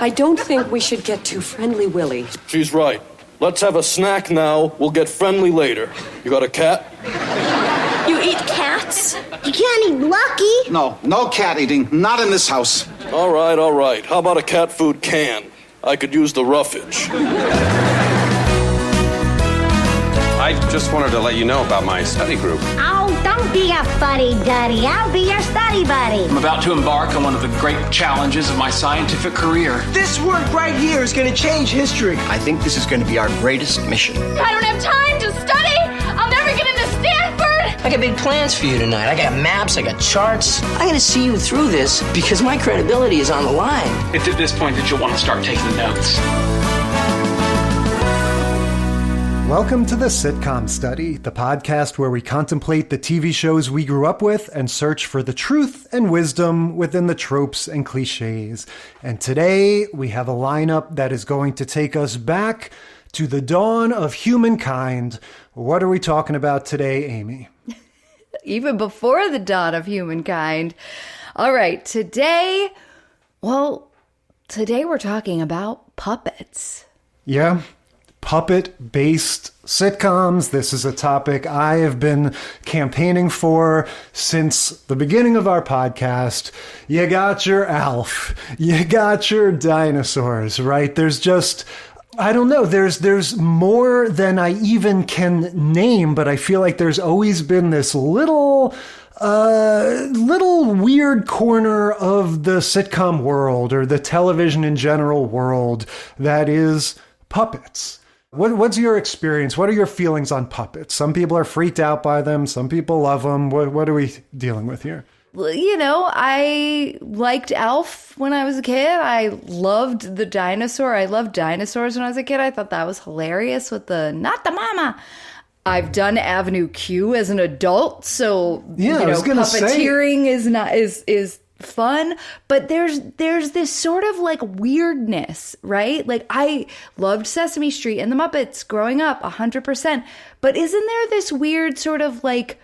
I don't think we should get too friendly, Willie. She's right. Let's have a snack now. We'll get friendly later. You got a cat? You eat cats? You can't eat Lucky. No cat eating. Not in this house. All right. How about a cat food can? I could use the roughage. I just wanted to let you know about my study group. Oh, don't be a fuddy-duddy. I'll be your study buddy. I'm about to embark on one of the great challenges of my scientific career. This work right here is going to change history. I think this is going to be our greatest mission. I don't have time to study. I'll never get into Stanford. I got big plans for you tonight. I got maps, I got charts. I'm going to see you through this because my credibility is on the line. It's at this point that you'll want to start taking the notes. Welcome to the Sitcom Study, the podcast where we contemplate the TV shows we grew up with and search for the truth and wisdom within the tropes and cliches. And today we have a lineup that is going to take us back to the dawn of humankind. What are we talking about today, Amy? Even before the dawn of humankind. All right, today we're talking about puppets. Yeah. Puppet-based sitcoms. This is a topic I have been campaigning for since the beginning of our podcast. You got your A.L.F. You got your Dinosaurs, right? There's just, I don't know, there's more than I even can name, but I feel like there's always been this little weird corner of the sitcom world or the television in general world that is puppets. What's your experience? What are your feelings on puppets? Some people are freaked out by them. Some people love them. What are we dealing with here? You know, I liked A.L.F. when I was a kid. I loved the dinosaur. I loved dinosaurs when I was a kid. I thought that was hilarious with the not the mama. I've done Avenue Q as an adult, so yeah, puppeteering is fun, but there's this sort of like weirdness, right? Like I loved Sesame Street and the Muppets growing up 100%, but isn't there this weird sort of like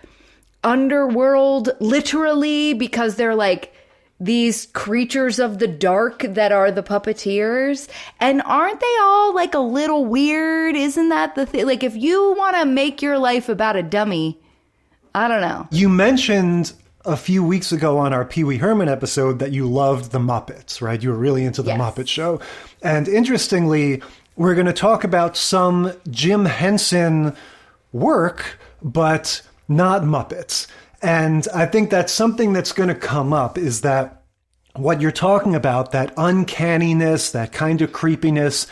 underworld literally because they're like these creatures of the dark that are the puppeteers, and aren't they all like a little weird? Isn't that the thing? Like if you want to make your life about a dummy, I don't know. You mentioned a few weeks ago on our Pee Wee Herman episode that you loved the Muppets, right? You were really into the Muppet Show. And interestingly, we're going to talk about some Jim Henson work, but not Muppets. And I think that's something that's going to come up is that what you're talking about, that uncanniness, that kind of creepiness,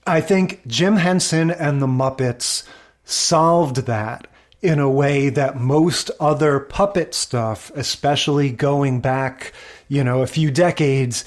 I think Jim Henson and the Muppets solved that in a way that most other puppet stuff, especially going back, a few decades,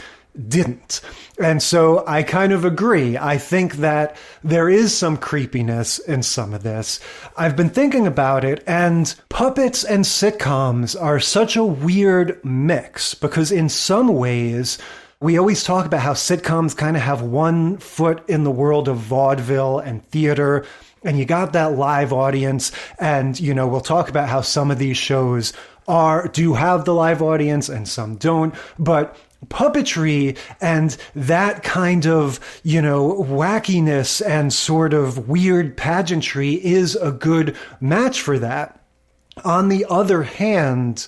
didn't. And so I kind of agree. I think that there is some creepiness in some of this. I've been thinking about it, and puppets and sitcoms are such a weird mix because in some ways, we always talk about how sitcoms kind of have one foot in the world of vaudeville and theater, and you got that live audience, and, we'll talk about how some of these shows do have the live audience and some don't, but puppetry and that kind of, wackiness and sort of weird pageantry is a good match for that. On the other hand,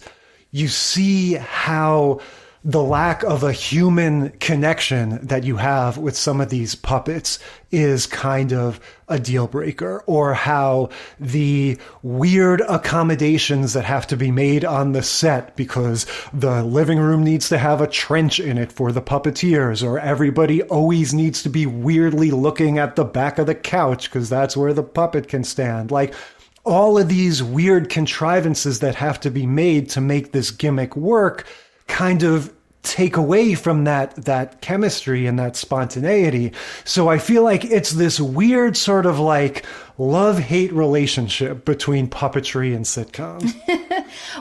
you see how the lack of a human connection that you have with some of these puppets is kind of a deal breaker, or how the weird accommodations that have to be made on the set because the living room needs to have a trench in it for the puppeteers, or everybody always needs to be weirdly looking at the back of the couch because that's where the puppet can stand. Like all of these weird contrivances that have to be made to make this gimmick work kind of take away from that chemistry and that spontaneity. So I feel like it's this weird sort of like love-hate relationship between puppetry and sitcoms.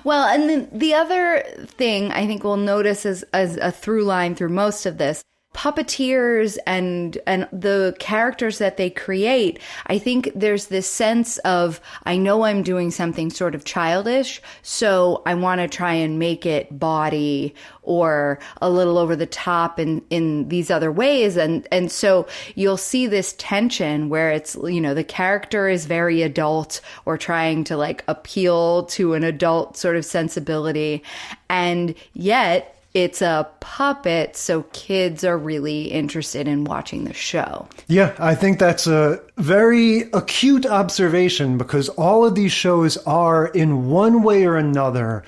Well, and then the other thing I think we'll notice as a through line through most of this, puppeteers and the characters that they create, I think there's this sense of, I know I'm doing something sort of childish, so I want to try and make it bawdy or a little over the top in these other ways. And so you'll see this tension where it's, the character is very adult or trying to like appeal to an adult sort of sensibility. And yet it's a puppet, so kids are really interested in watching the show. Yeah, I think that's a very acute observation because all of these shows are, in one way or another,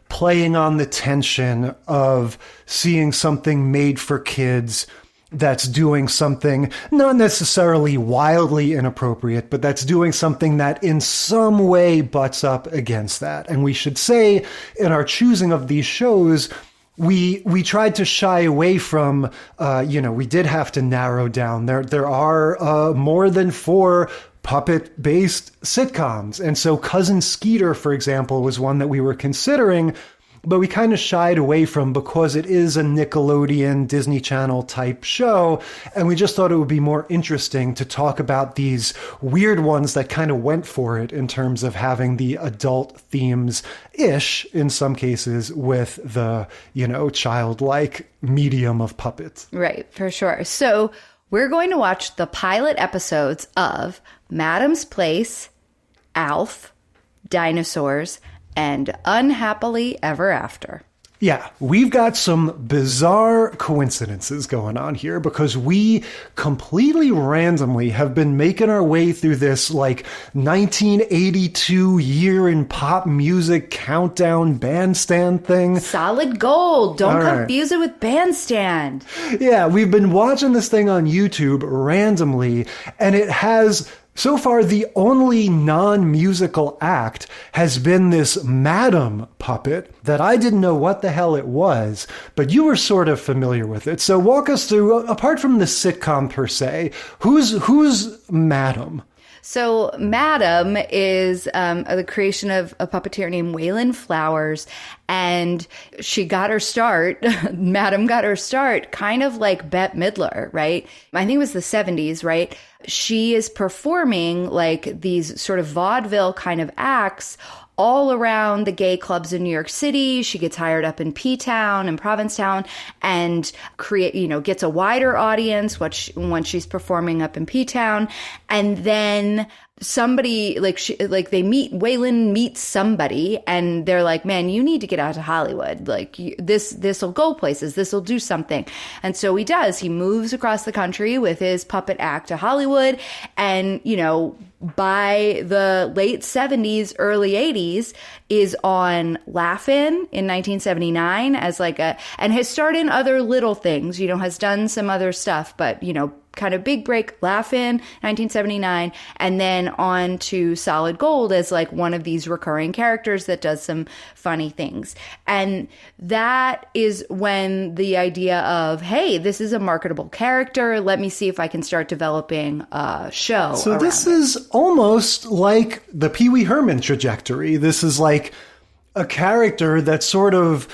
playing on the tension of seeing something made for kids that's doing something not necessarily wildly inappropriate, but that's doing something that in some way butts up against that. And we should say, in our choosing of these shows, we tried to shy away from, we did have to narrow down. There are more than 4 puppet-based sitcoms. And so Cousin Skeeter, for example, was one that we were considering, but we kind of shied away from because it is a Nickelodeon, Disney Channel type show. And we just thought it would be more interesting to talk about these weird ones that kind of went for it in terms of having the adult themes-ish, in some cases, with the, childlike medium of puppets. Right, for sure. So we're going to watch the pilot episodes of Madam's Place, A.L.F, Dinosaurs, and Unhappily Ever After. Yeah, we've got some bizarre coincidences going on here because we completely randomly have been making our way through this 1982 year in pop music countdown bandstand thing. Solid gold. Don't confuse it with bandstand. Yeah, we've been watching this thing on YouTube randomly, and it has... So far, the only non-musical act has been this Madam puppet that I didn't know what the hell it was, but you were sort of familiar with it. So walk us through, apart from the sitcom per se, who's Madam? So Madam is the creation of a puppeteer named Waylon Flowers, and she got her start, Madam got her start kind of like Bette Midler, right? I think it was the 70s, right? She is performing like these sort of vaudeville kind of acts all around the gay clubs in New York City. She gets hired up in P-Town and Provincetown and gets a wider audience when she's performing up in P-Town. And then somebody Waylon meets somebody and they're like, man, you need to get out to Hollywood. Like this'll go places. This'll do something. And so he does. He moves across the country with his puppet act to Hollywood. And, by the late 70s, early 80s is on Laugh-In in 1979 as and has starred in other little things, has done some other stuff, but, kind of big break, Laugh-In, 1979, and then on to Solid Gold as one of these recurring characters that does some funny things. And that is when the idea of, hey, this is a marketable character, let me see if I can start developing a show. So this is almost like the Pee Wee Herman trajectory. This is like a character that's sort of,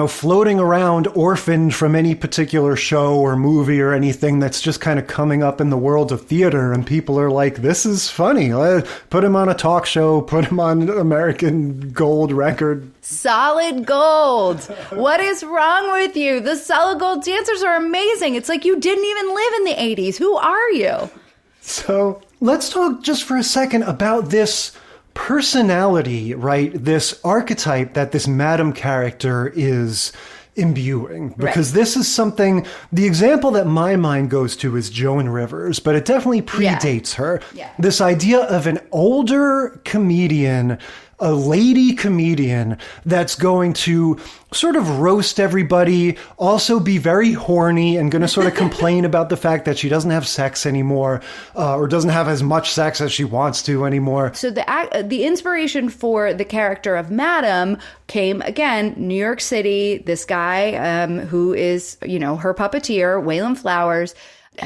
floating around orphaned from any particular show or movie or anything that's just kind of coming up in the world of theater. And people are like, this is funny. Put him on a talk show, put him on American Gold record. Solid Gold. What is wrong with you? The Solid Gold dancers are amazing. It's like you didn't even live in the 80s. Who are you? So let's talk just for a second about this personality, right? This archetype that this Madam character is imbuing. Because this is something, the example that my mind goes to is Joan Rivers, but it definitely predates her. Yeah. This idea of an older comedian, a lady comedian that's going to sort of roast everybody, also be very horny and going to sort of complain about the fact that she doesn't have sex anymore, or doesn't have as much sex as she wants to anymore. So the inspiration for the character of Madam came, again, New York City, this guy who is, her puppeteer, Waylon Flowers.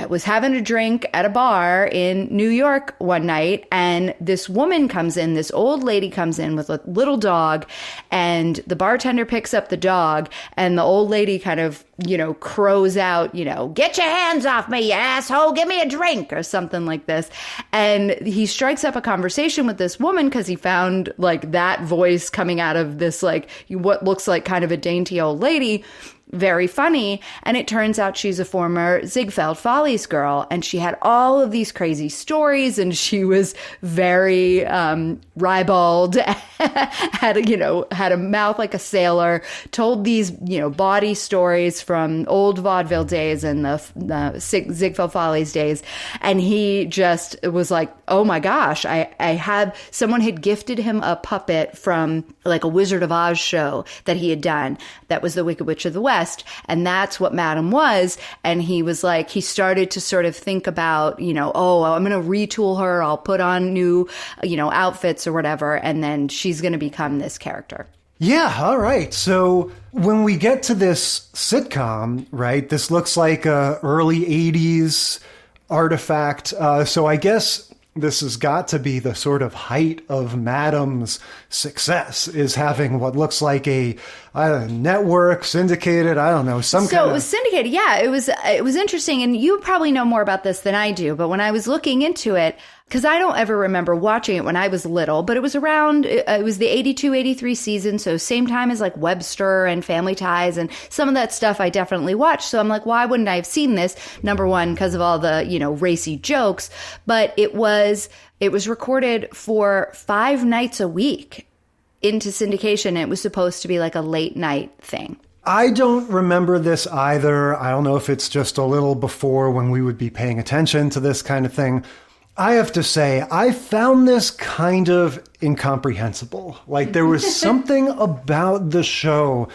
was having a drink at a bar in New York one night, and this woman comes in, this old lady comes in with a little dog, and the bartender picks up the dog, and the old lady kind of, crows out, get your hands off me, you asshole, give me a drink, or something like this. And he strikes up a conversation with this woman because he found like that voice coming out of this, like what looks like kind of a dainty old lady, very funny. And it turns out she's a former Ziegfeld Follies girl, and she had all of these crazy stories, and she was very ribald, had a mouth like a sailor, told these bawdy stories from old vaudeville days and the Ziegfeld Follies days. And he just was like, oh my gosh, someone had gifted him a puppet from like a Wizard of Oz show that he had done that was the Wicked Witch of the West. And that's what Madam was. And he was like, he started to sort of think about, I'm going to retool her. I'll put on new, outfits or whatever. And then she's going to become this character. Yeah, all right. So when we get to this sitcom, right, this looks like a early 80s artifact. So I guess this has got to be the sort of height of Madam's success, is having what looks like a network, syndicated, some kind of... So it was syndicated, yeah. It was interesting, and you probably know more about this than I do, but when I was looking into it, because I don't ever remember watching it when I was little, but it was around, it was the 82, 83 season, so same time as like Webster and Family Ties, and some of that stuff I definitely watched. So I'm like, why wouldn't I have seen this? Number one, because of all the, racy jokes, but it was recorded for 5 nights a week into syndication. It was supposed to be like a late night thing. I don't remember this either. I don't know if it's just a little before when we would be paying attention to this kind of thing. I have to say, I found this kind of incomprehensible. Like, there was something about the show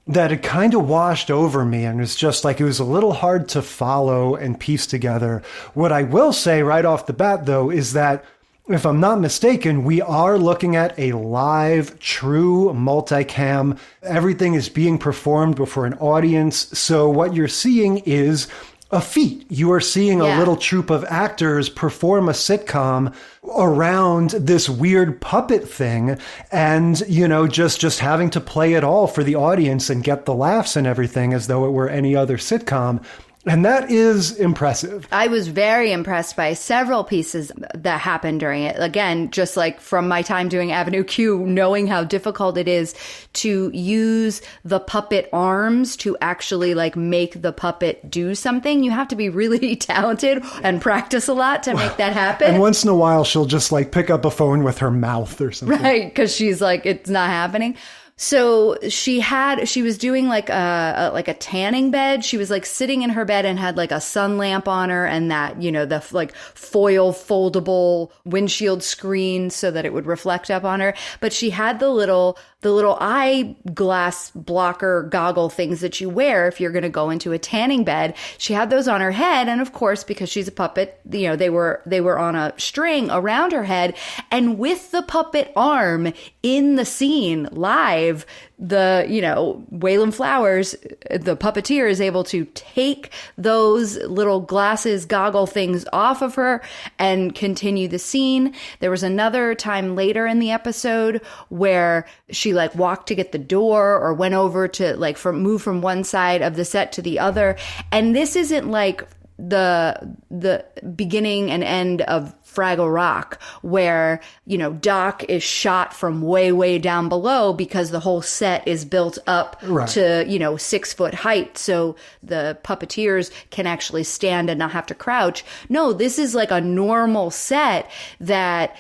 that had kind of washed over me, and it's just like it was a little hard to follow and piece together. What I will say right off the bat, though, is that if I'm not mistaken, we are looking at a live, true multicam. Everything is being performed before an audience. So what you're seeing is a feat. You are seeing a little troupe of actors perform a sitcom around this weird puppet thing, and, just having to play it all for the audience and get the laughs and everything as though it were any other sitcom. And that is impressive. I was very impressed by several pieces that happened during it. Again, just like from my time doing Avenue Q, knowing how difficult it is to use the puppet arms to actually like make the puppet do something. You have to be really talented and practice a lot to make that happen. And once in a while, she'll just like pick up a phone with her mouth or something. Right, because she's like, it's not happening. So she was doing like a tanning bed. She was like sitting in her bed and had like a sun lamp on her, and that, the like foil foldable windshield screen so that it would reflect up on her. But she had the little eyeglass blocker goggle things that you wear if you're going to go into a tanning bed. She had those on her head. And of course, because she's a puppet, they were on a string around her head, and with the puppet arm in the scene live, Waylon Flowers, the puppeteer, is able to take those little glasses, goggle things off of her and continue the scene. There was another time later in the episode where she like walked to get the door or went over to like move from one side of the set to the other. And this isn't like the beginning and end of Fraggle Rock, where, Doc is shot from way, way down below because the whole set is built up to, 6 foot height. So the puppeteers can actually stand and not have to crouch. No, this is like a normal set that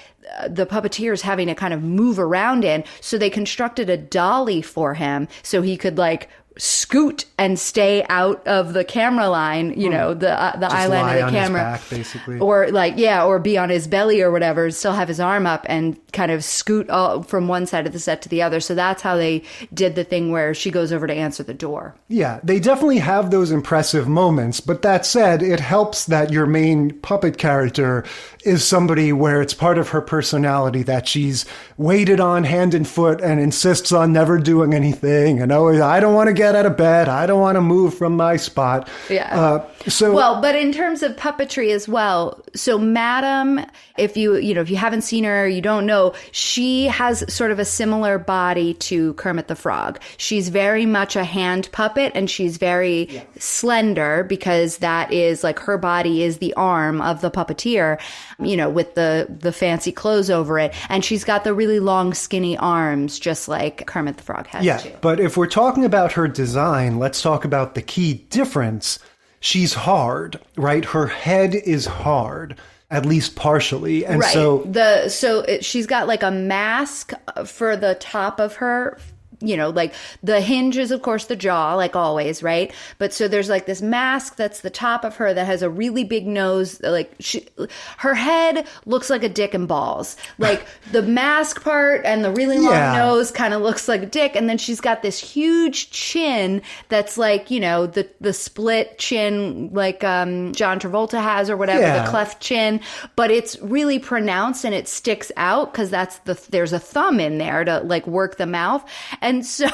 the puppeteers having to kind of move around in. So they constructed a dolly for him so he could like scoot and stay out of the camera line, the eye line of the camera, his back, basically, or be on his belly or whatever, still have his arm up and kind of scoot from one side of the set to the other. So that's how they did the thing where she goes over to answer the door. Yeah, they definitely have those impressive moments, but that said, it helps that your main puppet character is somebody where it's part of her personality that she's weighted on hand and foot and insists on never doing anything, and always, I don't want to get get out of bed. I don't want to move from my spot. Yeah. But in terms of puppetry as well, so Madam, if you haven't seen her, you don't know, she has sort of a similar body to Kermit the Frog. She's very much a hand puppet, and she's very slender because that is like her body is the arm of the puppeteer, with the fancy clothes over it. And she's got the really long, skinny arms, just like Kermit the Frog has too. But if we're talking about her design, let's talk about the key difference. She's hard, right? Her head is hard, at least partially. And she's got like a mask for the top of her. Like the hinge is, of course, the jaw, like always, right? But so there's like this mask that's the top of her that has a really big nose. Like her head looks like a dick and balls. Like the mask part and the really long nose kind of looks like a dick. And then she's got this huge chin that's like, the split chin like John Travolta has or whatever, the cleft chin. But it's really pronounced and it sticks out because there's a thumb in there to like work the mouth. And so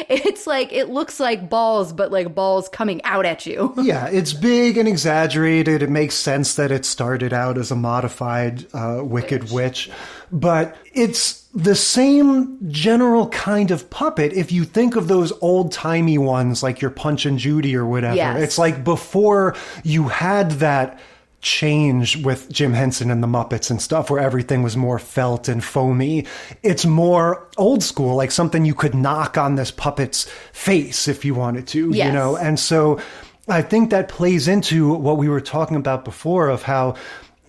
it's like, it looks like balls, but like balls coming out at you. Yeah, it's big and exaggerated. It makes sense that it started out as a modified Wicked Witch. But it's the same general kind of puppet if you think of those old-timey ones like your Punch and Judy or whatever. Yes. It's like before you had that change with Jim Henson and the Muppets and stuff where everything was more felt and foamy. It's more old school, like something you could knock on this puppet's face if you wanted to, And so I think that plays into what we were talking about before of how,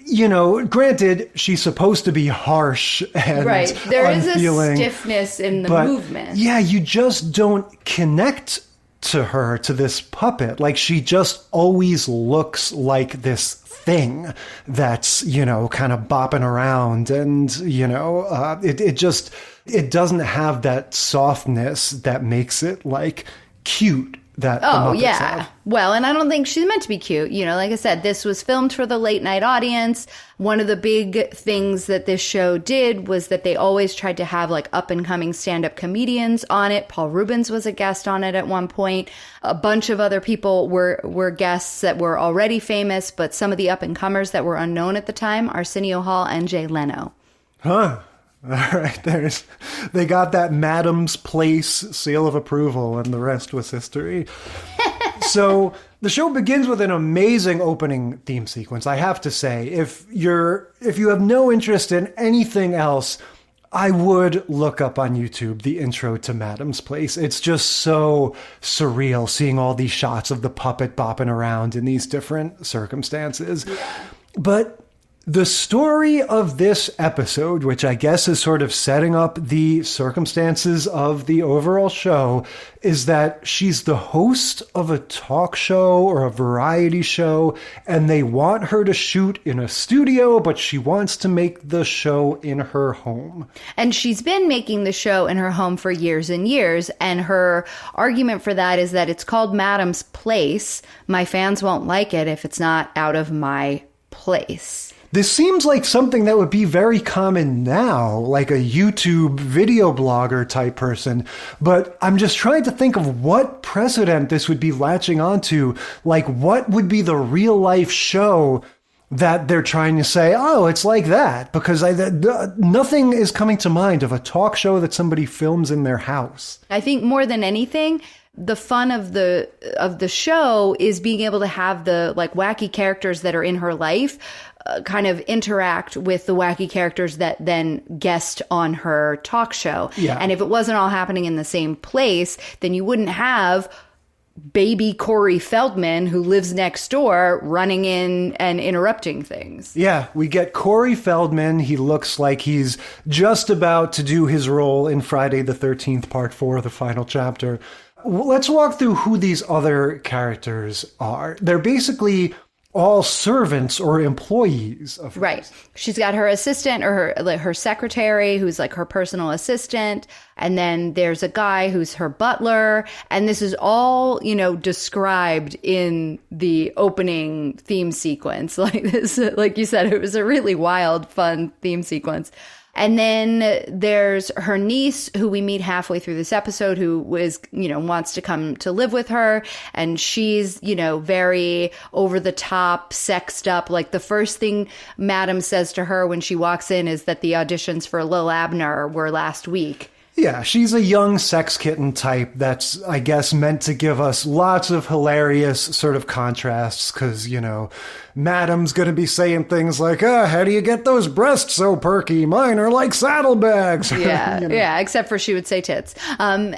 granted, she's supposed to be harsh and there unfeeling, is a stiffness in the movement. Yeah, you just don't connect to her, to this puppet. Like she just always looks like this thing that's, kind of bopping around and, it doesn't have that softness that makes it like cute that the Muppets have. Well, and I don't think she's meant to be cute. Like I said, this was filmed for the late night audience. One of the big things that this show did was that they always tried to have like up and coming stand-up comedians on it. Paul Rubens was a guest on it at one point. A bunch of other people were guests that were already famous, but some of the up and comers that were unknown at the time, Arsenio Hall and Jay Leno. Huh. All right, they got that Madam's Place seal of approval, and the rest was history. So the show begins with an amazing opening theme sequence. I have to say, if you have no interest in anything else, I would look up on YouTube the intro to Madam's Place. It's just so surreal seeing all these shots of the puppet bopping around in these different circumstances. But the story of this episode, which I guess is sort of setting up the circumstances of the overall show, is that she's the host of a talk show or a variety show, and they want her to shoot in a studio, but she wants to make the show in her home. And she's been making the show in her home for years and years, and her argument for that is that it's called Madam's Place. My fans won't like it if it's not out of my place. This seems like something that would be very common now, like a YouTube video blogger type person. But I'm just trying to think of what precedent this would be latching onto. Like, what would be the real life show that they're trying to say, oh, it's like that? Because nothing is coming to mind of a talk show that somebody films in their house. I think more than anything, the fun of the show is being able to have the like wacky characters that are in her life kind of interact with the wacky characters that then guest on her talk show. Yeah. And if it wasn't all happening in the same place, then you wouldn't have baby Corey Feldman, who lives next door, running in and interrupting things. Yeah, we get Corey Feldman. He looks like he's just about to do his role in Friday the 13th, Part 4, the final chapter. Let's walk through who these other characters are. They're basically all servants or employees of hers. Right. She's got her assistant or her secretary, who's like her personal assistant. And then there's a guy who's her butler. And this is all, described in the opening theme sequence. Like this, like you said, it was a really wild, fun theme sequence. And then there's her niece, who we meet halfway through this episode, who is, wants to come to live with her. And she's, very over the top, sexed up. Like the first thing Madam says to her when she walks in is that the auditions for Lil Abner were last week. Yeah, she's a young sex kitten type that's, I guess, meant to give us lots of hilarious sort of contrasts because, Madam's going to be saying things like, how do you get those breasts so perky? Mine are like saddlebags. Yeah, yeah, except for she would say tits. And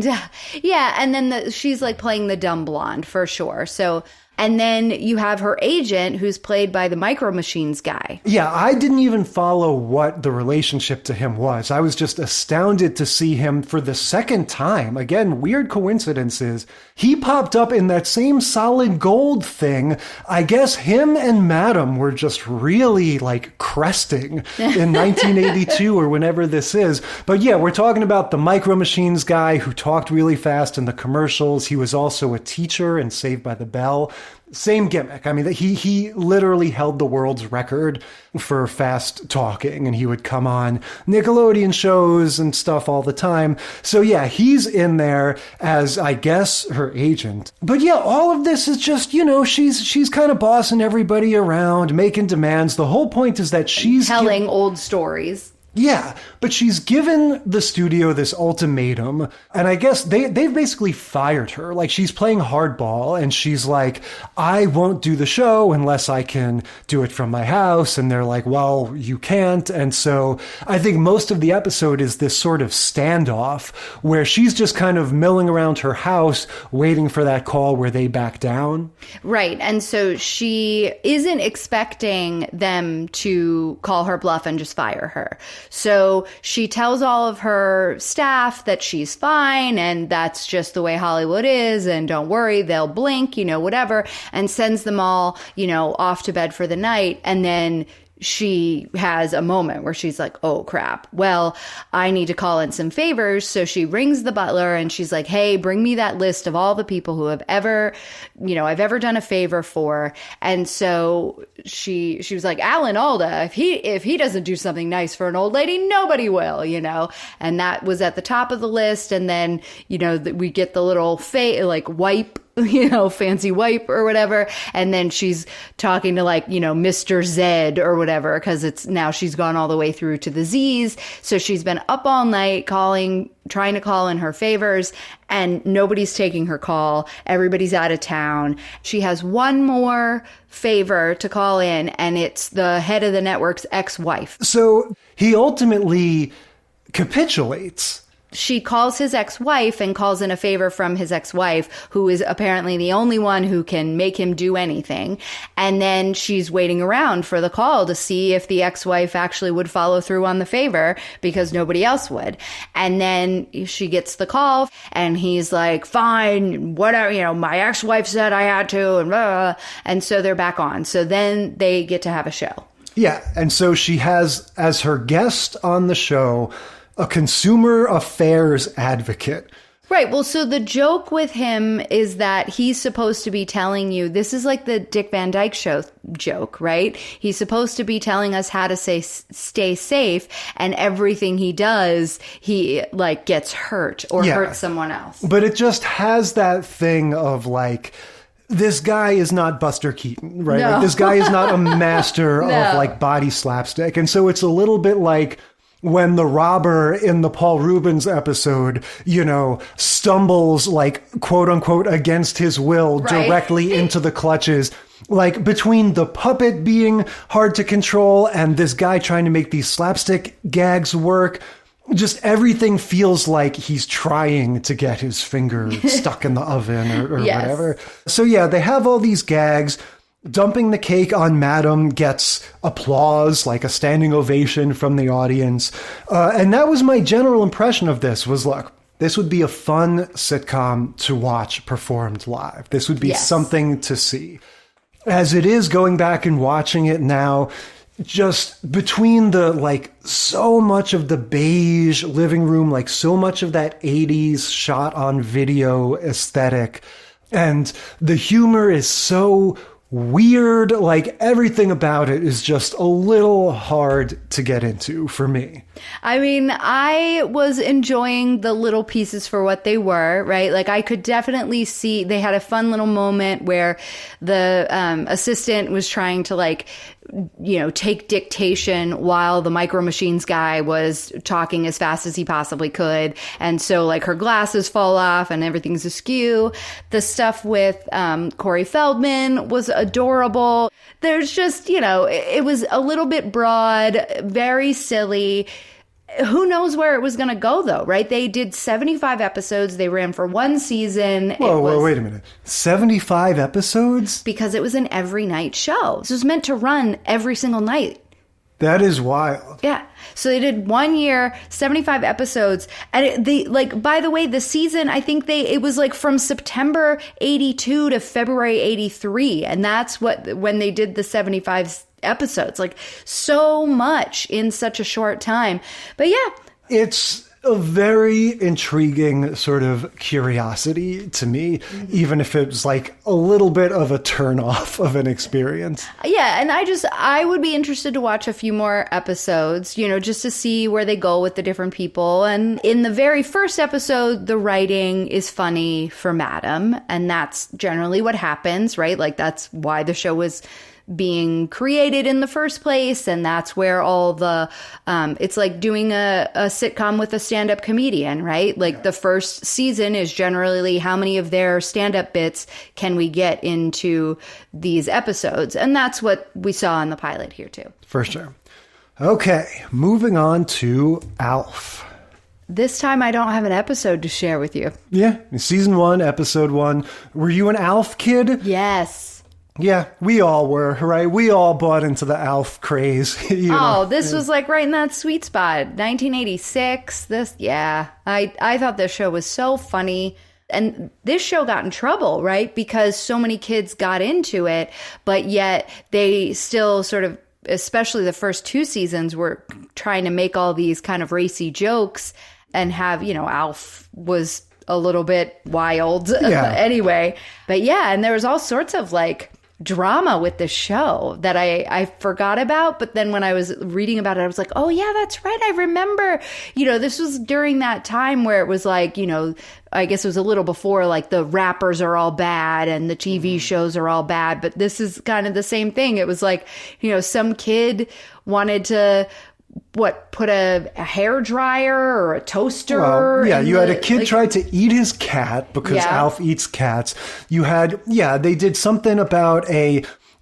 then she's like playing the dumb blonde for sure. So... And then you have her agent, who's played by the Micro Machines guy. Yeah, I didn't even follow what the relationship to him was. I was just astounded to see him for the second time. Again, weird coincidences. He popped up in that same Solid Gold thing. I guess him and Madam were just really, cresting in 1982 or whenever this is. But yeah, we're talking about the Micro Machines guy who talked really fast in the commercials. He was also a teacher in Saved by the Bell. Same gimmick. I mean, he literally held the world's record for fast talking, and he would come on Nickelodeon shows and stuff all the time. So yeah, he's in there as, I guess, her agent. But yeah, all of this is just, she's kind of bossing everybody around, making demands. The whole point is that she's telling old stories. Yeah, but she's given the studio this ultimatum, and I guess they've basically fired her. Like, she's playing hardball, and she's like, I won't do the show unless I can do it from my house. And they're like, well, you can't. And so I think most of the episode is this sort of standoff where she's just kind of milling around her house, waiting for that call where they back down. Right. And so she isn't expecting them to call her bluff and just fire her. So she tells all of her staff that she's fine and that's just the way Hollywood is and don't worry, they'll blink, whatever, and sends them all, off to bed for the night. And then she has a moment where she's like, oh crap, well, I need to call in some favors. So she rings the butler and she's like, hey, bring me that list of all the people who have ever, I've ever done a favor for. And so she was like, Alan Alda, if he doesn't do something nice for an old lady, nobody will, and that was at the top of the list. And then, we get the little wipe, fancy wipe or whatever. And then she's talking to Mr. Zed or whatever, because now she's gone all the way through to the Z's. So she's been up all night trying to call in her favors, and nobody's taking her call. Everybody's out of town. She has one more favor to call in, and it's the head of the network's ex-wife. So he ultimately capitulates. She calls his ex-wife and calls in a favor from his ex-wife, who is apparently the only one who can make him do anything. And then she's waiting around for the call to see if the ex-wife actually would follow through on the favor, because nobody else would. And then she gets the call and he's like, fine, whatever, my ex-wife said I had to, and blah, blah, blah. And so they're back on. So then they get to have a show. Yeah. And so she has as her guest on the show a consumer affairs advocate. Right. Well, so the joke with him is that he's supposed to be telling you, this is like the Dick Van Dyke Show joke, right? He's supposed to be telling us how to stay safe, and everything he does, he gets hurt or hurts someone else. But it just has that thing of this guy is not Buster Keaton, right? No. This guy is not a master of body slapstick. And so it's a little bit like when the robber in the Paul Rubens episode, stumbles quote unquote against his will directly into the clutches. Between the puppet being hard to control and this guy trying to make these slapstick gags work, just everything feels like he's trying to get his finger stuck in the oven or whatever. So yeah, they have all these gags. Dumping the cake on Madam gets applause, like a standing ovation from the audience. And that was my general impression of this was, look, this would be a fun sitcom to watch performed live. This would be something to see. As it is, going back and watching it now, just between the, so much of the beige living room, so much of that 80s shot on video aesthetic, and the humor is so weird. Like, everything about it is just a little hard to get into for me. I mean, I was enjoying the little pieces for what they were, right? Like, I could definitely see they had a fun little moment where the assistant was trying to, like, you know, take dictation while the Micro Machines guy was talking as fast as he possibly could. And so, like, her glasses fall off and everything's askew. The stuff with Corey Feldman was adorable. There's just, you know, it was a little bit broad, very silly. Who knows where it was going to go, though, right? They did 75 episodes. They ran for one season. Whoa, wait a minute. 75 episodes? Because it was an every night show. This was meant to run every single night. That is wild. Yeah. So they did 1 year, 75 episodes. And they, like, by the way, the season, I think it was like from September 82 to February 83. And that's when they did the 75 episodes. Like, so much in such a short time. But yeah. It's a very intriguing sort of curiosity to me, even if it's like a little bit of a turn off of an experience. Yeah, and I would be interested to watch a few more episodes, you know, just to see where they go with the different people. And in the very first episode, the writing is funny for Madam, and that's generally what happens, right? Like, that's why the show was being created in the first place, and that's where all the it's like doing a sitcom with a stand-up comedian, right? Like, the first season is generally how many of their stand-up bits can we get into these episodes, and that's what we saw in the pilot here too. For sure. Okay, moving on to A.L.F. This time I don't have an episode to share with you. Yeah, season 1, episode 1. Were you an A.L.F. kid? Yes. Yeah, we all were, right? We all bought into the A.L.F. craze. This was like right in that sweet spot. 1986. I thought this show was so funny. And this show got in trouble, right? Because so many kids got into it, but yet they still sort of, especially the first 2 seasons, were trying to make all these kind of racy jokes and have, you know, A.L.F. was a little bit wild anyway. But yeah, and there was all sorts of like drama with the show that I forgot about. But then when I was reading about it, I was like, oh yeah, that's right. I remember, you know, this was during that time where it was like, you know, I guess it was a little before like the rappers are all bad and the TV shows are all bad. But this is kind of the same thing. It was like, you know, some kid wanted to put a hair dryer or a toaster. Well, yeah, you had a kid try to eat his cat because A.L.F. eats cats. You had, they did something about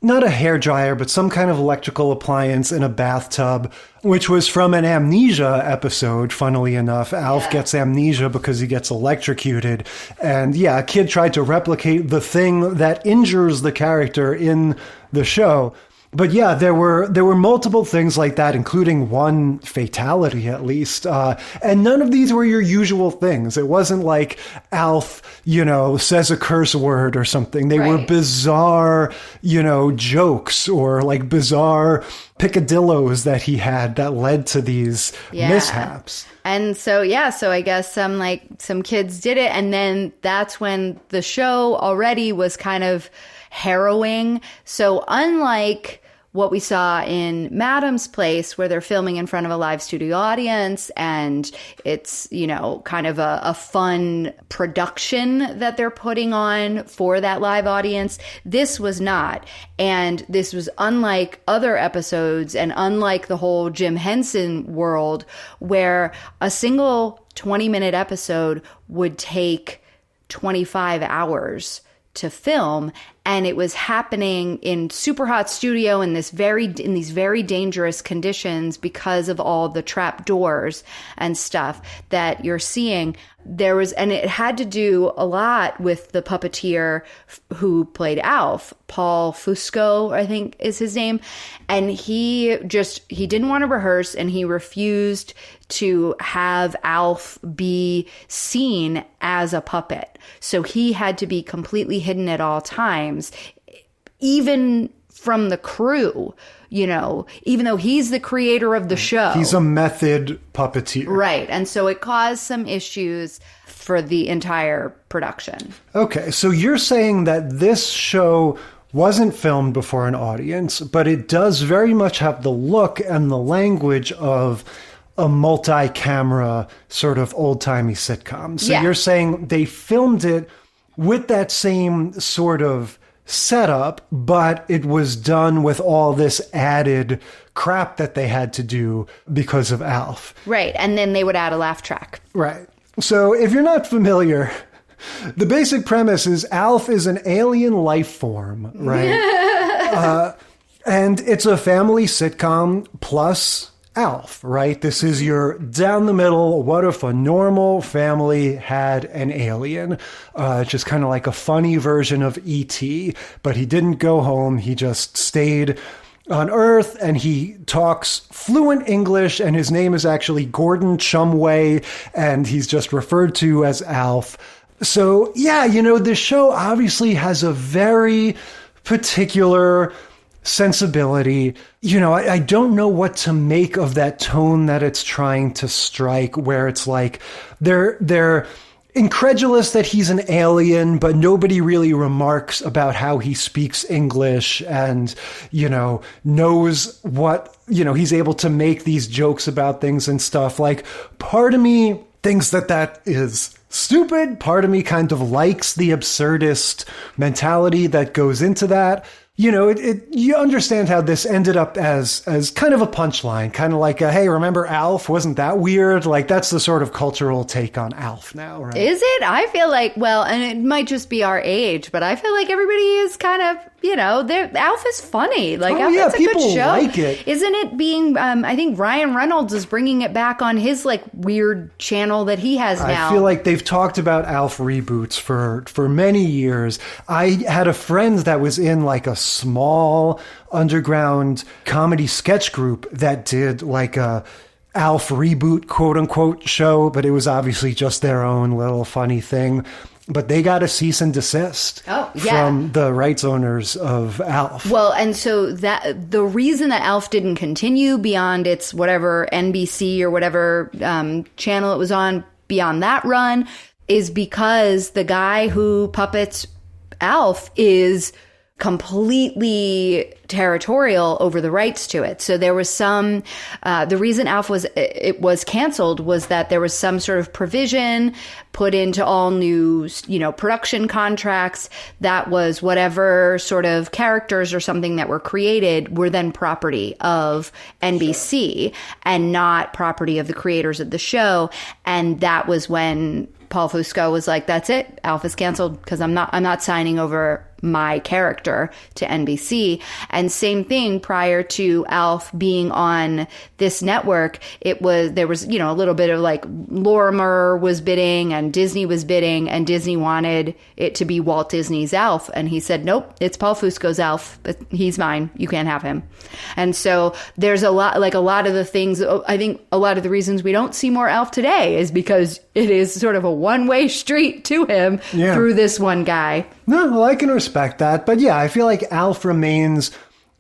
not a hair dryer, but some kind of electrical appliance in a bathtub, which was from an Amnesia episode, funnily enough. A.L.F. gets amnesia because he gets electrocuted. And a kid tried to replicate the thing that injures the character in the show. But yeah, there were multiple things like that, including one fatality at least. And none of these were your usual things. It wasn't like A.L.F., you know, says a curse word or something. They were bizarre, you know, jokes or like bizarre picadillos that he had that led to these mishaps. And so, so I guess some kids did it. And then that's when the show already was kind of harrowing. So unlike what we saw in Madam's Place, where they're filming in front of a live studio audience and it's, you know, kind of a fun production that they're putting on for that live audience, this was not. And this was unlike other episodes and unlike the whole Jim Henson world, where a single 20-minute episode would take 25 hours to film, and it was happening in super hot studio in these very dangerous conditions because of all the trap doors and stuff that you're seeing. And it had to do a lot with the puppeteer who played A.L.F., Paul Fusco, I think is his name. And he didn't want to rehearse, and he refused to have A.L.F. be seen as a puppet. So he had to be completely hidden at all times, even from the crew, you know, even though he's the creator of the show. He's a method puppeteer. Right. And so it caused some issues for the entire production. Okay. So you're saying that this show wasn't filmed before an audience, but it does very much have the look and the language of a multi-camera sort of old-timey sitcom. So you're saying they filmed it with that same sort of setup, but it was done with all this added crap that they had to do because of A.L.F. Right, and then they would add a laugh track. Right. So if you're not familiar, the basic premise is A.L.F. is an alien life form, right? And it's a family sitcom plus A.L.F., right? This is your down the middle, what if a normal family had an alien? Just kind of like a funny version of E.T., but he didn't go home. He just stayed on Earth, and he talks fluent English, and his name is actually Gordon Chumway, and he's just referred to as A.L.F. So, yeah, this show obviously has a very particular sensibility. I don't know what to make of that tone that it's trying to strike, where it's like they're incredulous that he's an alien, but nobody really remarks about how he speaks English and, knows what, he's able to make these jokes about things and stuff. Like, part of me thinks that is stupid. Part of me kind of likes the absurdist mentality that goes into that. You understand how this ended up as kind of a punchline, kind of like, hey, remember A.L.F.? Wasn't that weird? Like, that's the sort of cultural take on A.L.F. now, right? Is it? I feel like, and it might just be our age, but I feel like everybody is kind of, A.L.F. is funny. Like, it's a good show. Like it. Isn't it being, I think Ryan Reynolds is bringing it back on his, like, weird channel that he has now. I feel like they've talked about A.L.F. reboots for many years. I had a friend that was in, like, a small underground comedy sketch group that did like a A.L.F. reboot, quote unquote, show, but it was obviously just their own little funny thing. But they got a cease and desist from the rights owners of A.L.F. Well, and so that the reason that A.L.F. didn't continue beyond its whatever NBC or whatever channel it was on beyond that run is because the guy who puppets A.L.F. is completely territorial over the rights to it. So there was some, the reason A.L.F. was canceled was that there was some sort of provision put into all new, production contracts that was whatever sort of characters or something that were created were then property of NBC and not property of the creators of the show. And that was when Paul Fusco was like, that's it. A.L.F. is canceled because I'm not signing over my character to NBC. And same thing prior to A.L.F. being on this network, there was a little bit of like Lorimer was bidding and Disney was bidding, and Disney wanted it to be Walt Disney's A.L.F. And he said, nope, it's Paul Fusco's A.L.F. He's mine. You can't have him. And so there's a lot of the things, I think a lot of the reasons we don't see more A.L.F. today is because it is sort of a one-way street to him through this one guy. No, well, I can respect that. But yeah, I feel like A.L.F. remains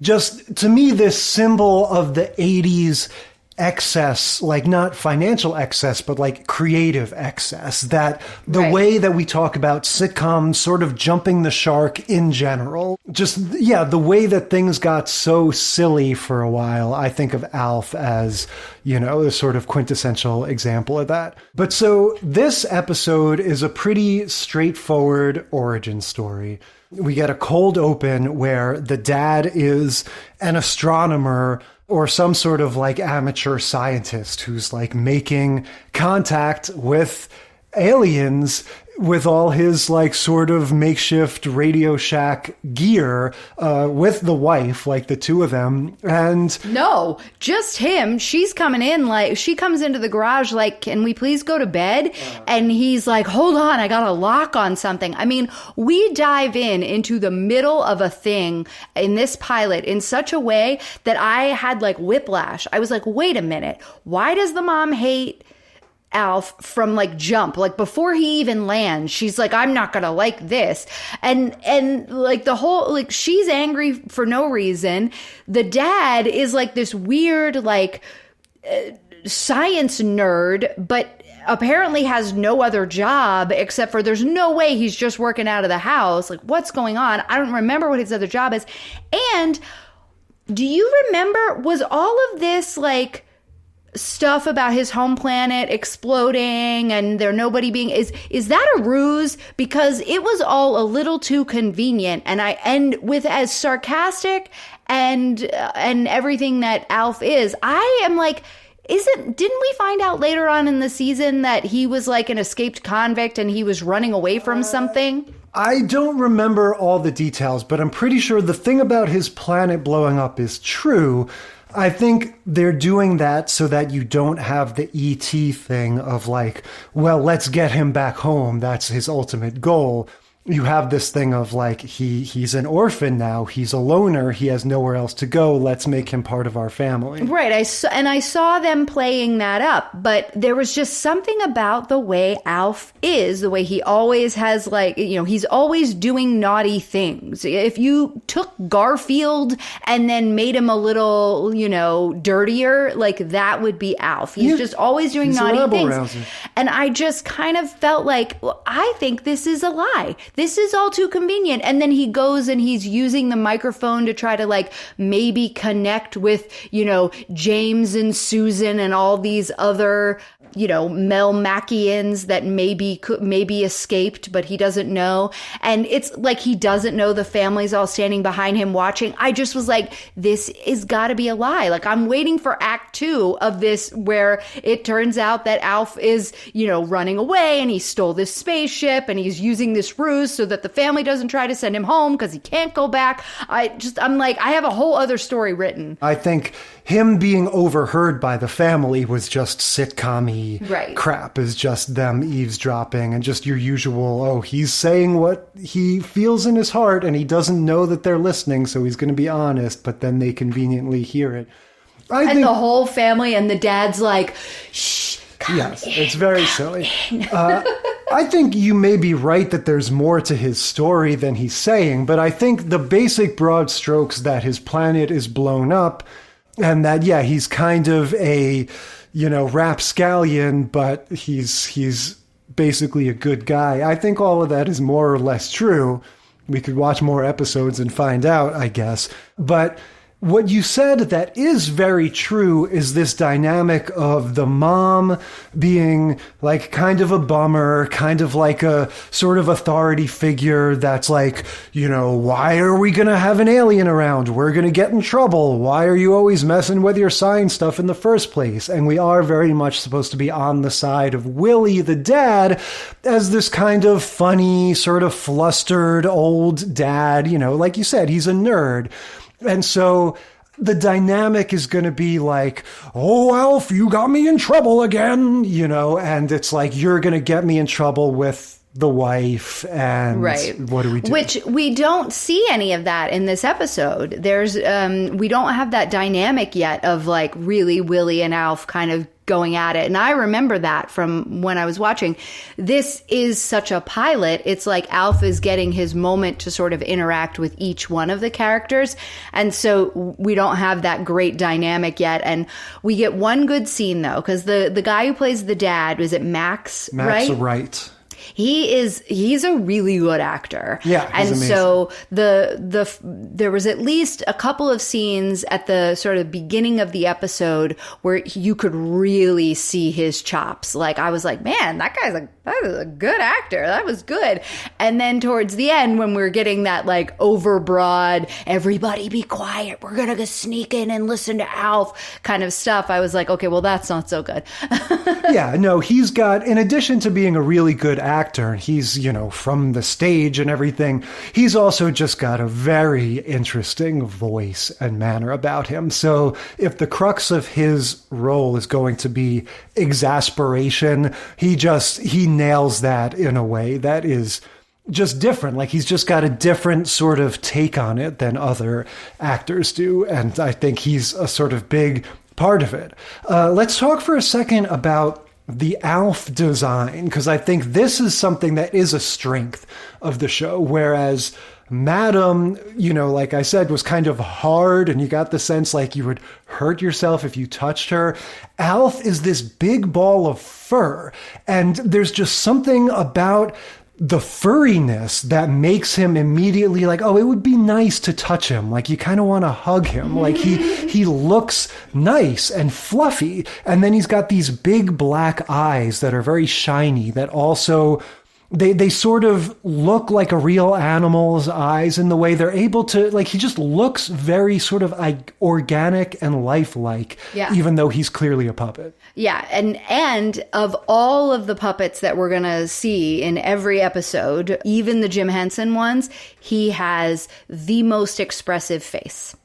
just, to me, this symbol of the 80s excess, like not financial excess, but like creative excess. That the way that we talk about sitcoms sort of jumping the shark in general, just, the way that things got so silly for a while, I think of A.L.F. as, a sort of quintessential example of that. But so this episode is a pretty straightforward origin story. We get a cold open where the dad is an astronomer or some sort of like amateur scientist who's like making contact with aliens with all his like sort of makeshift Radio Shack gear with the wife, like the two of them. And no, just him. She's coming in, like she comes into the garage like, can we please go to bed? And he's like, hold on, I got a lock on something. I mean, we dive into the middle of a thing in this pilot in such a way that I had like whiplash. I was like, wait a minute, why does the mom hate A.L.F. from like jump, like before he even lands? She's like, I'm not gonna like this, and like the whole, like she's angry for no reason. The dad is like this weird like science nerd, but apparently has no other job except for there's no way he's just working out of the house. Like, what's going on? I don't remember what his other job is. And do you remember, was all of this like stuff about his home planet exploding and there nobody being, is that a ruse? Because it was all a little too convenient, and with as sarcastic and everything that A.L.F is, I am like, didn't we find out later on in the season that he was like an escaped convict and he was running away from something? I don't remember all the details, but I'm pretty sure the thing about his planet blowing up is true. I think they're doing that so that you don't have the E.T. thing of like, well, let's get him back home. That's his ultimate goal. You have this thing of like, he's an orphan now. He's a loner. He has nowhere else to go. Let's make him part of our family. Right. I saw them playing that up, but there was just something about the way A.L.F is, the way he always has like, he's always doing naughty things. If you took Garfield and then made him a little, dirtier, like that would be A.L.F. He's just always doing naughty things. Rouser. And I just kind of felt like, well, I think this is a lie. This is all too convenient. And then he goes and he's using the microphone to try to like maybe connect with, James and Susan and all these other, Melmacians that maybe escaped, but he doesn't know. And it's like he doesn't know the family's all standing behind him watching. I just was like, this is got to be a lie. Like, I'm waiting for Act 2 of this where it turns out that A.L.F is, running away and he stole this spaceship and he's using this ruse so that the family doesn't try to send him home because he can't go back. I'm like, I have a whole other story written. I think him being overheard by the family was just sitcom-y crap, is just them eavesdropping and just your usual, he's saying what he feels in his heart and he doesn't know that they're listening, so he's going to be honest, but then they conveniently hear it. I think the whole family and the dad's like, shh. Yes, it's very silly. I think you may be right that there's more to his story than he's saying, but I think the basic broad strokes that his planet is blown up and that, he's kind of a, rapscallion, but he's basically a good guy. I think all of that is more or less true. We could watch more episodes and find out, I guess. But what you said that is very true is this dynamic of the mom being like kind of a bummer, kind of like a sort of authority figure that's like, why are we going to have an alien around? We're going to get in trouble. Why are you always messing with your science stuff in the first place? And we are very much supposed to be on the side of Willie, the dad, as this kind of funny, sort of flustered old dad. Like you said, he's a nerd. And so the dynamic is going to be like, oh, A.L.F, you got me in trouble again, and it's like, you're going to get me in trouble with the wife, and what do we do? Which we don't see any of that in this episode. There's, we don't have that dynamic yet of like really Willie and A.L.F kind of going at it. And I remember that from when I was watching. This is such a pilot. It's like A.L.F is getting his moment to sort of interact with each one of the characters. And so we don't have that great dynamic yet. And we get one good scene though, because the guy who plays the dad, was it Max, right? Max Wright. He's a really good actor. Yeah, and amazing. So there was at least a couple of scenes at the sort of beginning of the episode where you could really see his chops. Like, I was like, man, that is a good actor. That was good. And then towards the end, when we were getting that like overbroad, everybody be quiet, we're gonna go sneak in and listen to A.L.F kind of stuff, I was like, okay, well, that's not so good. Yeah, no, he's got, in addition to being a really good actor, he's, from the stage and everything, he's also just got a very interesting voice and manner about him. So if the crux of his role is going to be exasperation, he nails that in a way that is just different. Like, he's just got a different sort of take on it than other actors do. And I think he's a sort of big part of it. Let's talk for a second about the A.L.F design, because I think this is something that is a strength of the show, whereas Madam, like I said, was kind of hard, and you got the sense like you would hurt yourself if you touched her. A.L.F. is this big ball of fur, and there's just something about the furriness that makes him immediately like, oh, it would be nice to touch him. Like, you kind of want to hug him. Like, he looks nice and fluffy. And then he's got these big black eyes that are very shiny that also... They sort of look like a real animal's eyes in the way they're able to, like, he just looks very sort of organic and lifelike, even though he's clearly a puppet. Yeah, and of all of the puppets that we're going to see in every episode, even the Jim Henson ones, he has the most expressive face.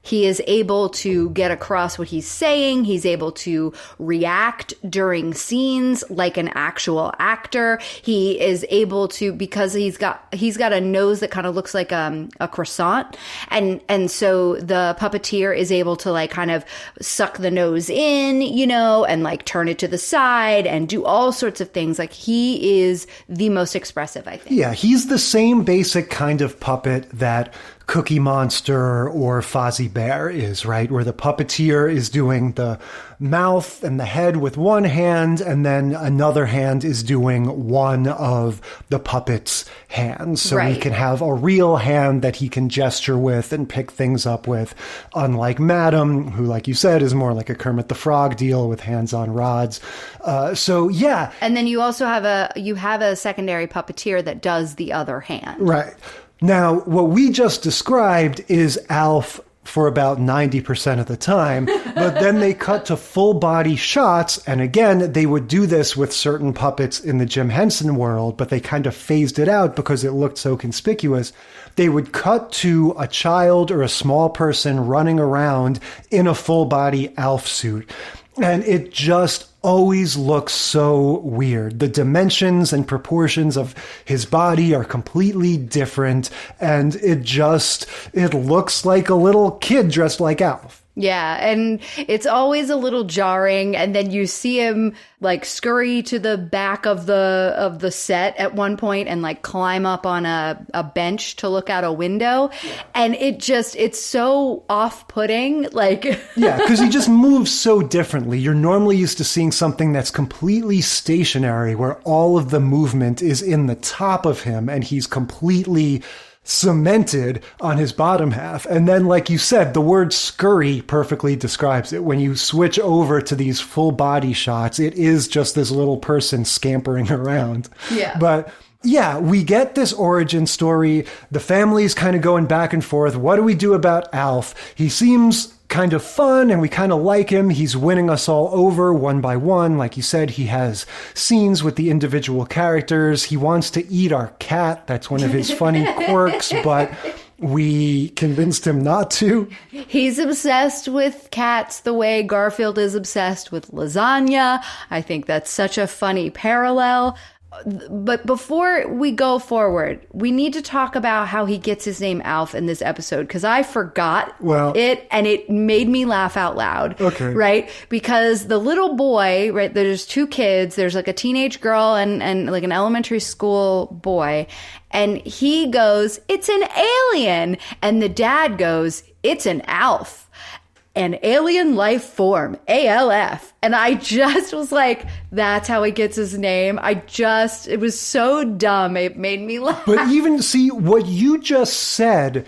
He is able to get across what he's saying. He's able to react during scenes like an actual actor. He is able to, because he's got a nose that kind of looks like a croissant. And so the puppeteer is able to like kind of suck the nose in, and like turn it to the side and do all sorts of things. Like, he is the most expressive, I think. Yeah, he's the same basic kind of puppet that Cookie Monster or Fozzie Bear is, right? Where the puppeteer is doing the mouth and the head with one hand, and then another hand is doing one of the puppet's hands. So he can have a real hand that he can gesture with and pick things up with, unlike Madam, who, like you said, is more like a Kermit the Frog deal with hands on rods. And then you also have a secondary puppeteer that does the other hand. Right. Now, what we just described is A.L.F. for about 90% of the time, but then they cut to full body shots. And again, they would do this with certain puppets in the Jim Henson world, but they kind of phased it out because it looked so conspicuous. They would cut to a child or a small person running around in a full body A.L.F. suit. And it just always looks so weird. The dimensions and proportions of his body are completely different. And it looks like a little kid dressed like A.L.F. Yeah, and it's always a little jarring, and then you see him like scurry to the back of the set at one point and like climb up on a bench to look out a window, and it's so off-putting, like yeah, because he just moves so differently. You're normally used to seeing something that's completely stationary, where all of the movement is in the top of him, and he's completely cemented on his bottom half. And then, like you said, the word scurry perfectly describes it. When you switch over to these full body shots, it is just this little person scampering around. Yeah. But yeah, we get this origin story. The family's kind of going back and forth. What do we do about A.L.F.? He seems kind of fun and we kind of like him. He's winning us all over one by one. Like you said, he has scenes with the individual characters. He wants to eat our cat. That's one of his funny quirks, but we convinced him not to. He's obsessed with cats the way Garfield is obsessed with lasagna. I think that's such a funny parallel. But before we go forward, we need to talk about how he gets his name A.L.F. in this episode, because I forgot it, and it made me laugh out loud. Okay. Right? Because the little boy, right, there's two kids. There's like a teenage girl and like an elementary school boy. And he goes, "It's an alien." And the dad goes, "It's an A.L.F. An alien life form, A.L.F." And I just was like, that's how he gets his name. It was so dumb. It made me laugh. But even see what you just said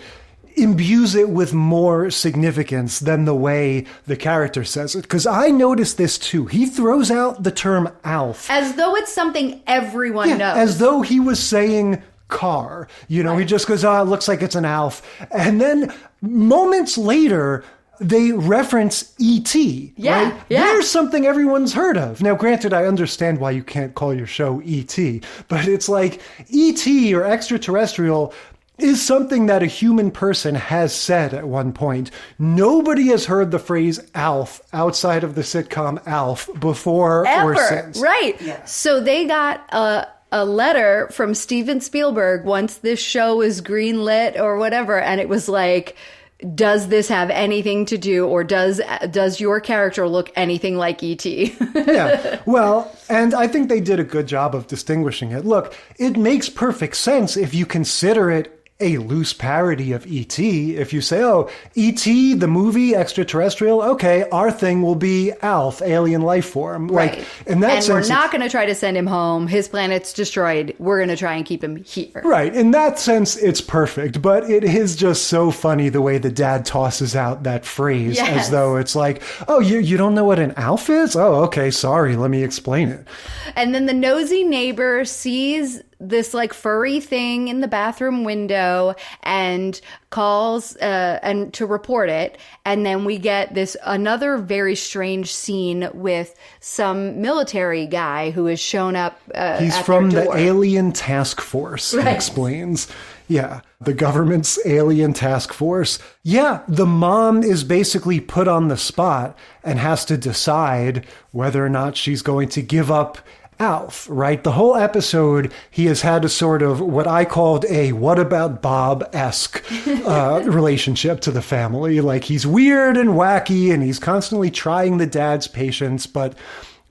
imbues it with more significance than the way the character says it. Because I noticed this too. He throws out the term A.L.F. as though it's something everyone knows. As though he was saying car. He just goes, it looks like it's an A.L.F. And then moments later, they reference E.T., right? Yeah. There's something everyone's heard of. Now, granted, I understand why you can't call your show E.T., but it's like E.T. or extraterrestrial is something that a human person has said at one point. Nobody has heard the phrase A.L.F. outside of the sitcom A.L.F. before Ever. or since. Right. Yeah. So they got a letter from Steven Spielberg once this show was greenlit or whatever, and it was like, does this have anything to do, or does your character look anything like E.T.? Yeah, well, and I think they did a good job of distinguishing it. Look, it makes perfect sense if you consider it a loose parody of E.T. If you say, oh, E.T., the movie, extraterrestrial, okay, our thing will be A.L.F, alien life form. Right. Like, in that and sense, we're not going to try to send him home. His planet's destroyed. We're going to try and keep him here. Right. In that sense, it's perfect. But it is just so funny the way the dad tosses out that phrase as though it's like, oh, you don't know what an A.L.F is? Oh, okay, sorry. Let me explain it. And then the nosy neighbor sees this like furry thing in the bathroom window and calls and to report it. And then we get this another very strange scene with some military guy who has shown up. He's at from their the door. Alien Task Force, Right. he explains. Yeah, the government's alien task force. Yeah, the mom is basically put on the spot and has to decide whether or not she's going to give up A.L.F, right? The whole episode, he has had a sort of what I called a what about Bob-esque relationship to the family. Like, he's weird and wacky, and he's constantly trying the dad's patience, but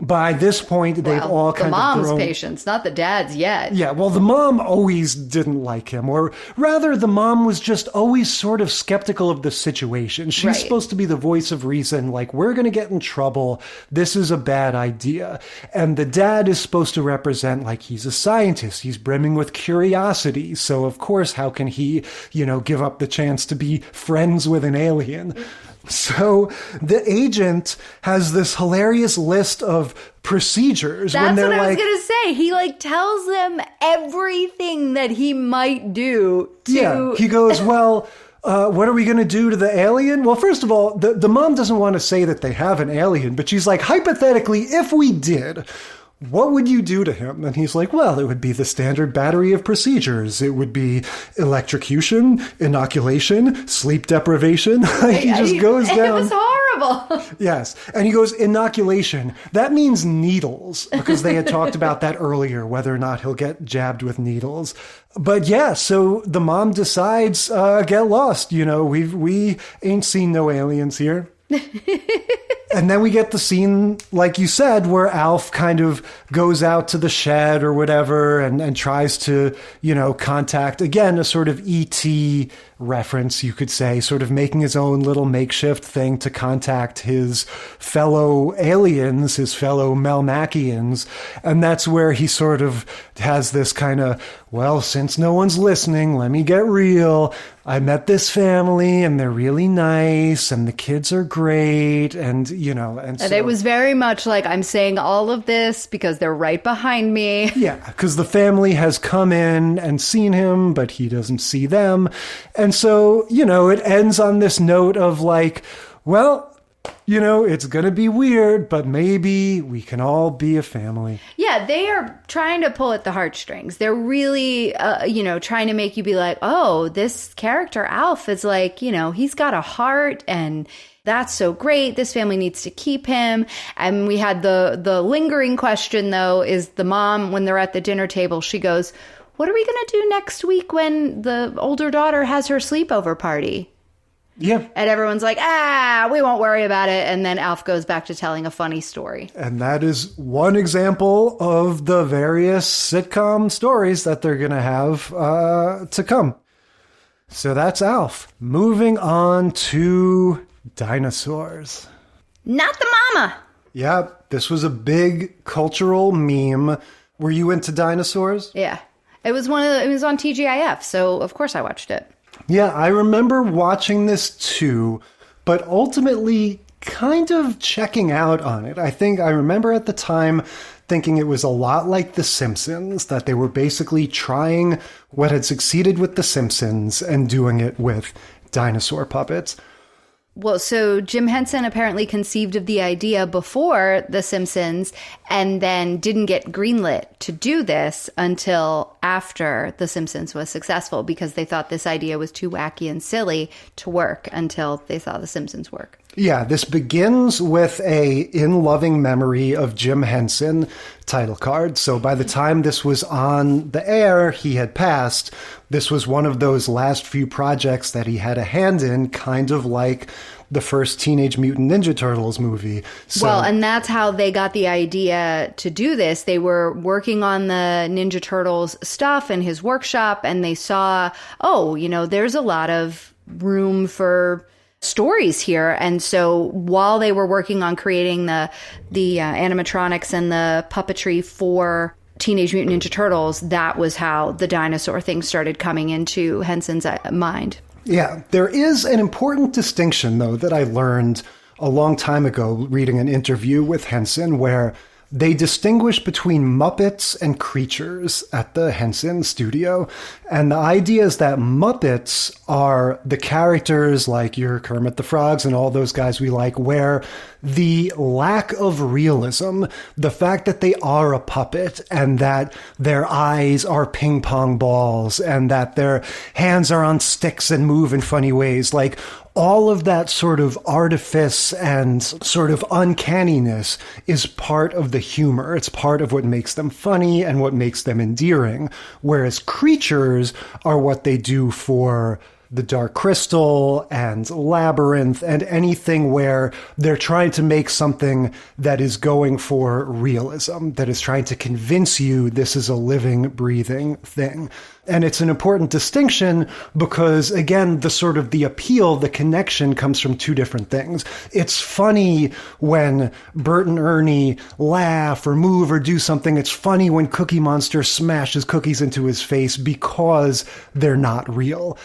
by this point, they've all kind the of mom's grown. patience, not the dad's yet. Yeah, well, the mom always didn't like him, or rather, the mom was just always sort of skeptical of the situation. She's Right. supposed to be the voice of reason, like, we're going to get in trouble. This is a bad idea. And the dad is supposed to represent, like, he's a scientist. He's brimming with curiosity. So, of course, how can he, give up the chance to be friends with an alien? So the agent has this hilarious list of procedures when That's they're what I was like, going to say. He like tells them everything that he might do to... yeah, he goes, well, what are we going to do to the alien? Well, first of all, the mom doesn't want to say that they have an alien, but she's like, hypothetically, if we did, what would you do to him? And he's like, well, it would be the standard battery of procedures. It would be electrocution, inoculation, sleep deprivation. He just goes down. It was horrible. Yes. And he goes, inoculation. That means needles, because they had talked about that earlier, whether or not he'll get jabbed with needles. But yeah, so the mom decides, get lost. We ain't seen no aliens here. And then we get the scene, like you said, where A.L.F kind of goes out to the shed or whatever and tries to, contact, again, a sort of E.T. reference, you could say, sort of making his own little makeshift thing to contact his fellow aliens, his fellow Melmacians. And that's where he sort of has this kind of, well, since no one's listening, let me get real. I met this family and they're really nice and the kids are great and so, it was very much like, I'm saying all of this because they're right behind me. Yeah, because the family has come in and seen him, but he doesn't see them. And so, it ends on this note of like, well, it's going to be weird, but maybe we can all be a family. Yeah, they are trying to pull at the heartstrings. They're really, trying to make you be like, oh, this character, A.L.F, is like, he's got a heart and that's so great. This family needs to keep him. And we had the lingering question, though, is the mom, when they're at the dinner table, she goes, what are we going to do next week when the older daughter has her sleepover party? Yeah. And everyone's like, we won't worry about it. And then A.L.F goes back to telling a funny story. And that is one example of the various sitcom stories that they're going to have to come. So that's A.L.F. Moving on to Dinosaurs. Not the mama. Yeah, this was a big cultural meme. Were you into Dinosaurs? Yeah. It was it was on TGIF, so of course I watched it. Yeah, I remember watching this too, but ultimately kind of checking out on it. I think I remember at the time thinking it was a lot like The Simpsons, that they were basically trying what had succeeded with The Simpsons and doing it with dinosaur puppets. Well, so Jim Henson apparently conceived of the idea before The Simpsons and then didn't get greenlit to do this until after The Simpsons was successful because they thought this idea was too wacky and silly to work until they saw The Simpsons work. Yeah, this begins with a in loving memory of Jim Henson title card. So by the time this was on the air, he had passed. This was one of those last few projects that he had a hand in, kind of like the first Teenage Mutant Ninja Turtles movie. So, well, and that's how they got the idea to do this. They were working on the Ninja Turtles stuff in his workshop, and they saw, there's a lot of room for stories here. And so while they were working on creating the animatronics and the puppetry for Teenage Mutant Ninja Turtles, that was how the dinosaur thing started coming into Henson's mind. Yeah, there is an important distinction, though, that I learned a long time ago reading an interview with Henson where they distinguish between Muppets and creatures at the Henson studio. And the idea is that Muppets are the characters like your Kermit the Frogs and all those guys we like, where the lack of realism, the fact that they are a puppet and that their eyes are ping pong balls and that their hands are on sticks and move in funny ways, like all of that sort of artifice and sort of uncanniness is part of the humor. It's part of what makes them funny and what makes them endearing. Whereas creatures are what they do for the Dark Crystal and Labyrinth and anything where they're trying to make something that is going for realism, that is trying to convince you this is a living, breathing thing. And it's an important distinction because, again, the appeal, the connection comes from two different things. It's funny when Bert and Ernie laugh or move or do something. It's funny when Cookie Monster smashes cookies into his face because they're not real,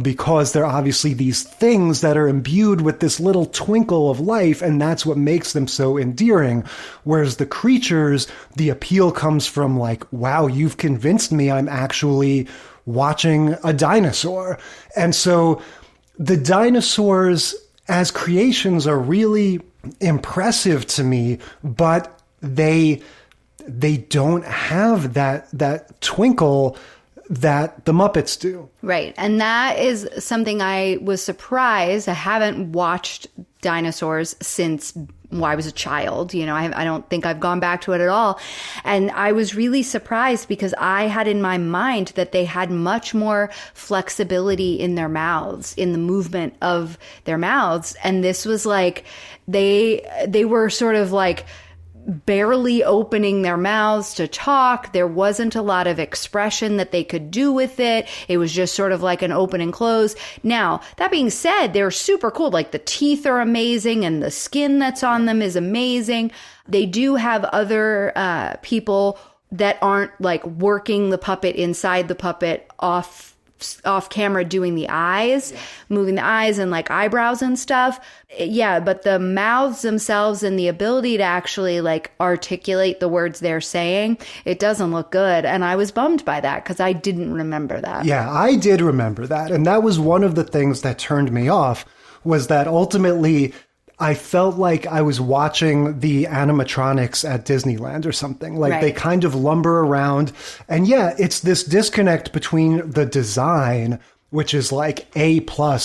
because they're obviously these things that are imbued with this little twinkle of life, and that's what makes them so endearing. Whereas the creatures, the appeal comes from like, wow, you've convinced me I'm actually watching a dinosaur. And so the dinosaurs as creations are really impressive to me, but they don't have that twinkle that the Muppets do. Right. And that is something I was surprised. I haven't watched Dinosaurs since I was a child. I don't think I've gone back to it at all. And I was really surprised because I had in my mind that they had much more flexibility in their mouths, in the movement of their mouths. And this was like, they were sort of like barely opening their mouths to talk. There wasn't a lot of expression that they could do with it. It was just sort of like an open and close. Now, that being said, they're super cool. Like the teeth are amazing and the skin that's on them is amazing. They do have other people that aren't like working the puppet inside the puppet off camera doing the eyes, moving the eyes and like eyebrows and stuff. Yeah, but the mouths themselves and the ability to actually like articulate the words they're saying, it doesn't look good. And I was bummed by that because I didn't remember that. Yeah, I did remember that. And that was one of the things that turned me off, was that ultimately I felt like I was watching the animatronics at Disneyland or something. Like right. They kind of lumber around. And yeah, it's this disconnect between the design, which is like A+.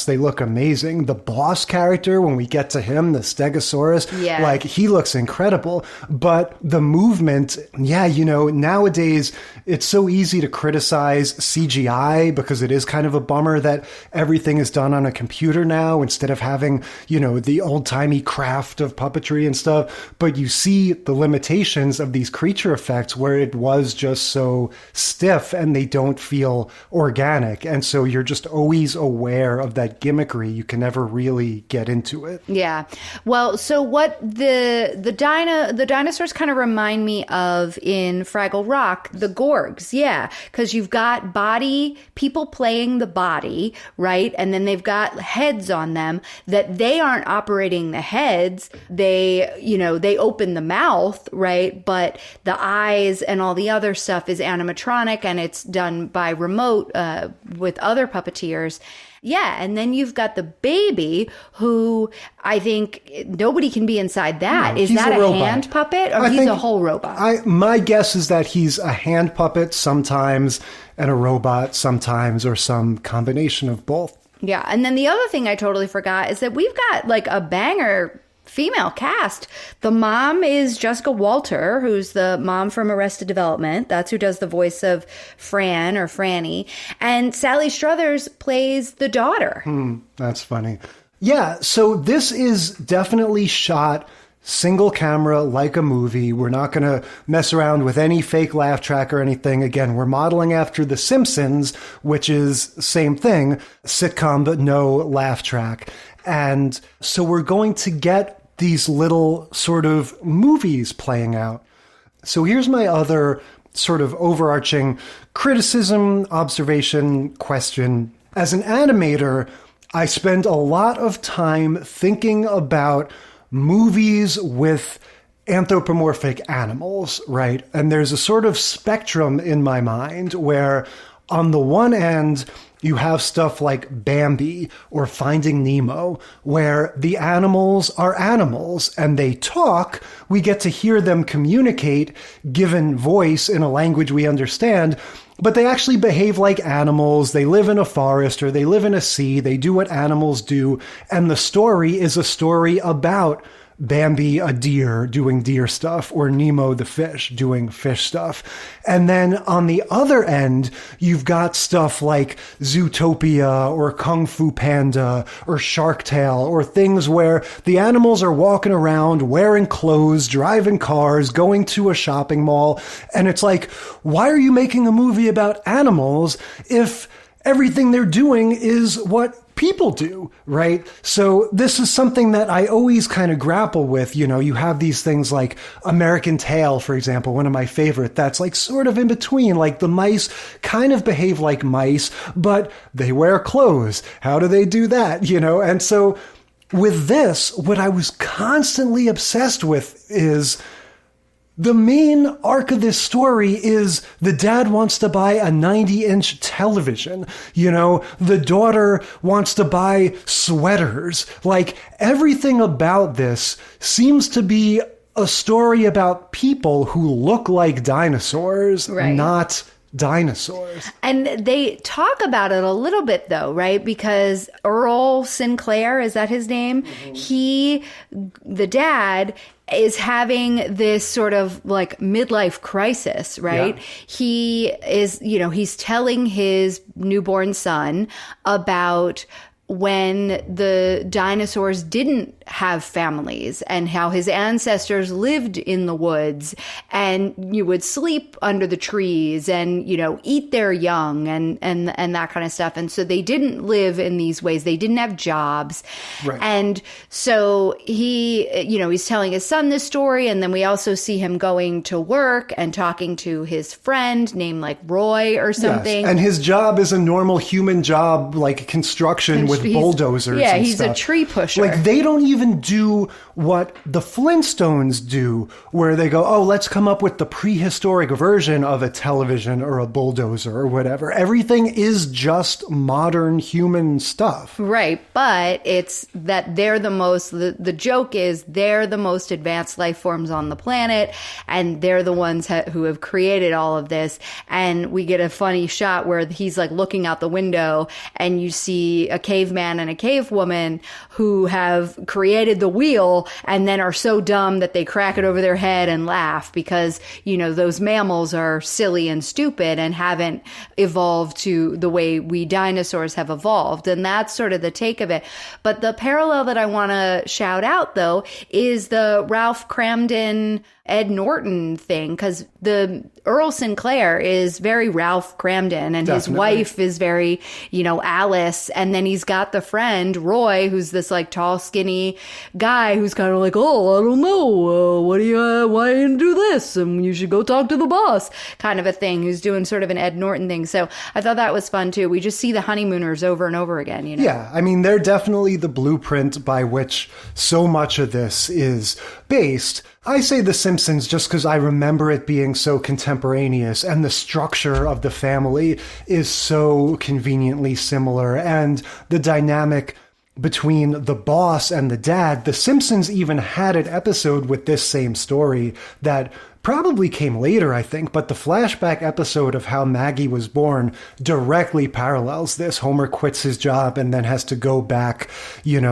They look amazing. The boss character, when we get to him, the Stegosaurus, like he looks incredible. But the movement, nowadays it's so easy to criticize CGI because it is kind of a bummer that everything is done on a computer now instead of having, the old-timey craft of puppetry and stuff. But you see the limitations of these creature effects where it was just so stiff and they don't feel organic. And so you're just always aware of that gimmickry. You can never really get into it. Yeah. Well, so what the dinosaurs kind of remind me of in Fraggle Rock, the Gorgs. Yeah. Because you've got people playing the body, right? And then they've got heads on them that they aren't operating the heads. They open the mouth, right? But the eyes and all the other stuff is animatronic and it's done by remote with other puppeteers. Yeah, and then you've got the baby who I think nobody can be inside that. Is that a hand puppet or he's a whole robot? My guess is that he's a hand puppet sometimes and a robot sometimes, or some combination of both. Yeah, and then the other thing I totally forgot is that we've got like a banger female cast. The mom is Jessica Walter, who's the mom from Arrested Development. That's who does the voice of Fran or Franny. And Sally Struthers plays the daughter. That's funny. Yeah, so this is definitely shot single camera like a movie. We're not going to mess around with any fake laugh track or anything. Again, we're modeling after The Simpsons, which is same thing, sitcom, but no laugh track. And so we're going to get these little sort of movies playing out. So here's my other sort of overarching criticism, observation, question. As an animator, I spend a lot of time thinking about movies with anthropomorphic animals, right? And there's a sort of spectrum in my mind where on the one end, you have stuff like Bambi or Finding Nemo, where the animals are animals and they talk. We get to hear them communicate, given voice in a language we understand, but they actually behave like animals. They live in a forest or they live in a sea. They do what animals do. And the story is a story about Bambi, a deer, doing deer stuff, or Nemo, the fish, doing fish stuff. And then on the other end, you've got stuff like Zootopia or Kung Fu Panda or Shark Tale, or things where the animals are walking around wearing clothes, driving cars, going to a shopping mall. And it's like, why are you making a movie about animals if everything they're doing is what people do, right? So this is something that I always kind of grapple with. You know, you have these things like American Tail, for example, one of my favorite, that's like sort of in between. Like the mice kind of behave like mice, but they wear clothes. How do they do that? You know? And so with this, what I was constantly obsessed with is the main arc of this story is the dad wants to buy a 90-inch television. You know, the daughter wants to buy sweaters. Like, everything about this seems to be a story about people who look like dinosaurs, right, not dinosaurs. And they talk about it a little bit though, right? Because Earl Sinclair, is that his name? Mm-hmm. The dad is having this sort of like midlife crisis, right? Yeah. He is, you know, he's telling his newborn son about when the dinosaurs didn't have families and how his ancestors lived in the woods and you would sleep under the trees and, you know, eat their young and that kind of stuff. And so they didn't live in these ways. They didn't have jobs. Right. And so he, you know, he's telling his son this story. And then we also see him going to work and talking to his friend named like Roy or something. Yes. And his job is a normal human job, like construction with bulldozers. Yeah, and he's stuff. A tree pusher. Like they don't even do what the Flintstones do, where they go, oh, let's come up with the prehistoric version of a television or a bulldozer or whatever. Everything is just modern human stuff. Right. But it's that they're the most, the joke is they're the most advanced life forms on the planet. And they're the ones who have created all of this. And we get a funny shot where he's like looking out the window and you see a caveman and a cavewoman who have created the wheel and then are so dumb that they crack it over their head and laugh because, you know, those mammals are silly and stupid and haven't evolved to the way we dinosaurs have evolved. And that's sort of the take of it. But the parallel that I want to shout out, though, is the Ralph Cramden Ed Norton thing, because the Earl Sinclair is very Ralph Cramden and his wife is very, you know, Alice. And then he's got the friend Roy, who's this like tall, skinny guy who's kind of like, oh, I don't know. Why you do this? And you should go talk to the boss kind of a thing, who's doing sort of an Ed Norton thing. So I thought that was fun too. We just see the honeymooners over and over again, you know? Yeah. I mean, they're definitely the blueprint by which so much of this is based. I say The Simpsons just because I remember it being so contemporaneous and the structure of the family is so conveniently similar, and the dynamic between the boss and the dad. The Simpsons even had an episode with this same story that probably came later, I think, but the flashback episode of how Maggie was born directly parallels this. Homer quits his job and then has to go back,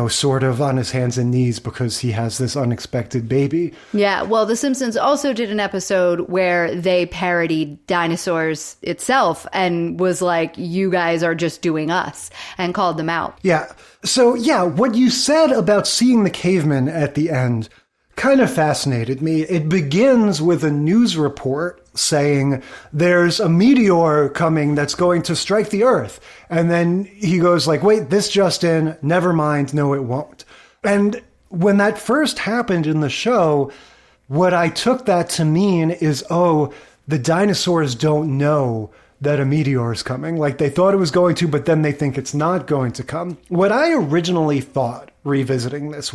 sort of on his hands and knees because he has this unexpected baby. Yeah, well, The Simpsons also did an episode where they parodied Dinosaurs itself and was like, you guys are just doing us, and called them out. Yeah. So, yeah, what you said about seeing the caveman at the end kind of fascinated me. It begins with a news report saying there's a meteor coming that's going to strike the Earth. And then he goes like, wait, this just in, never mind, no, it won't. And when that first happened in the show, what I took that to mean is, oh, the dinosaurs don't know that a meteor is coming. Like, they thought it was going to, but then they think it's not going to come. What I originally thought, revisiting this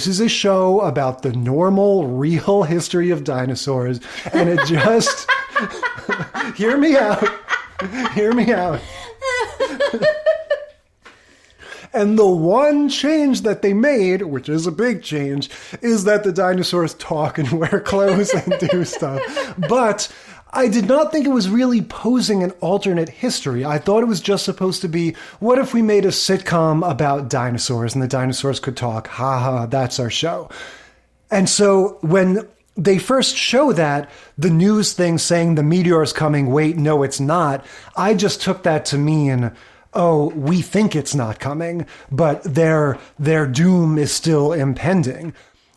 is a show about the normal, real history of dinosaurs, and it just... Hear me out. And the one change that they made, which is a big change, is that the dinosaurs talk and wear clothes and do stuff. But I did not think it was really posing an alternate history. I thought it was just supposed to be, what if we made a sitcom about dinosaurs and the dinosaurs could talk? Ha ha, that's our show. And so when they first show that, the news thing saying the meteor is coming, wait, no, it's not, I just took that to mean, oh, we think it's not coming, but their doom is still impending.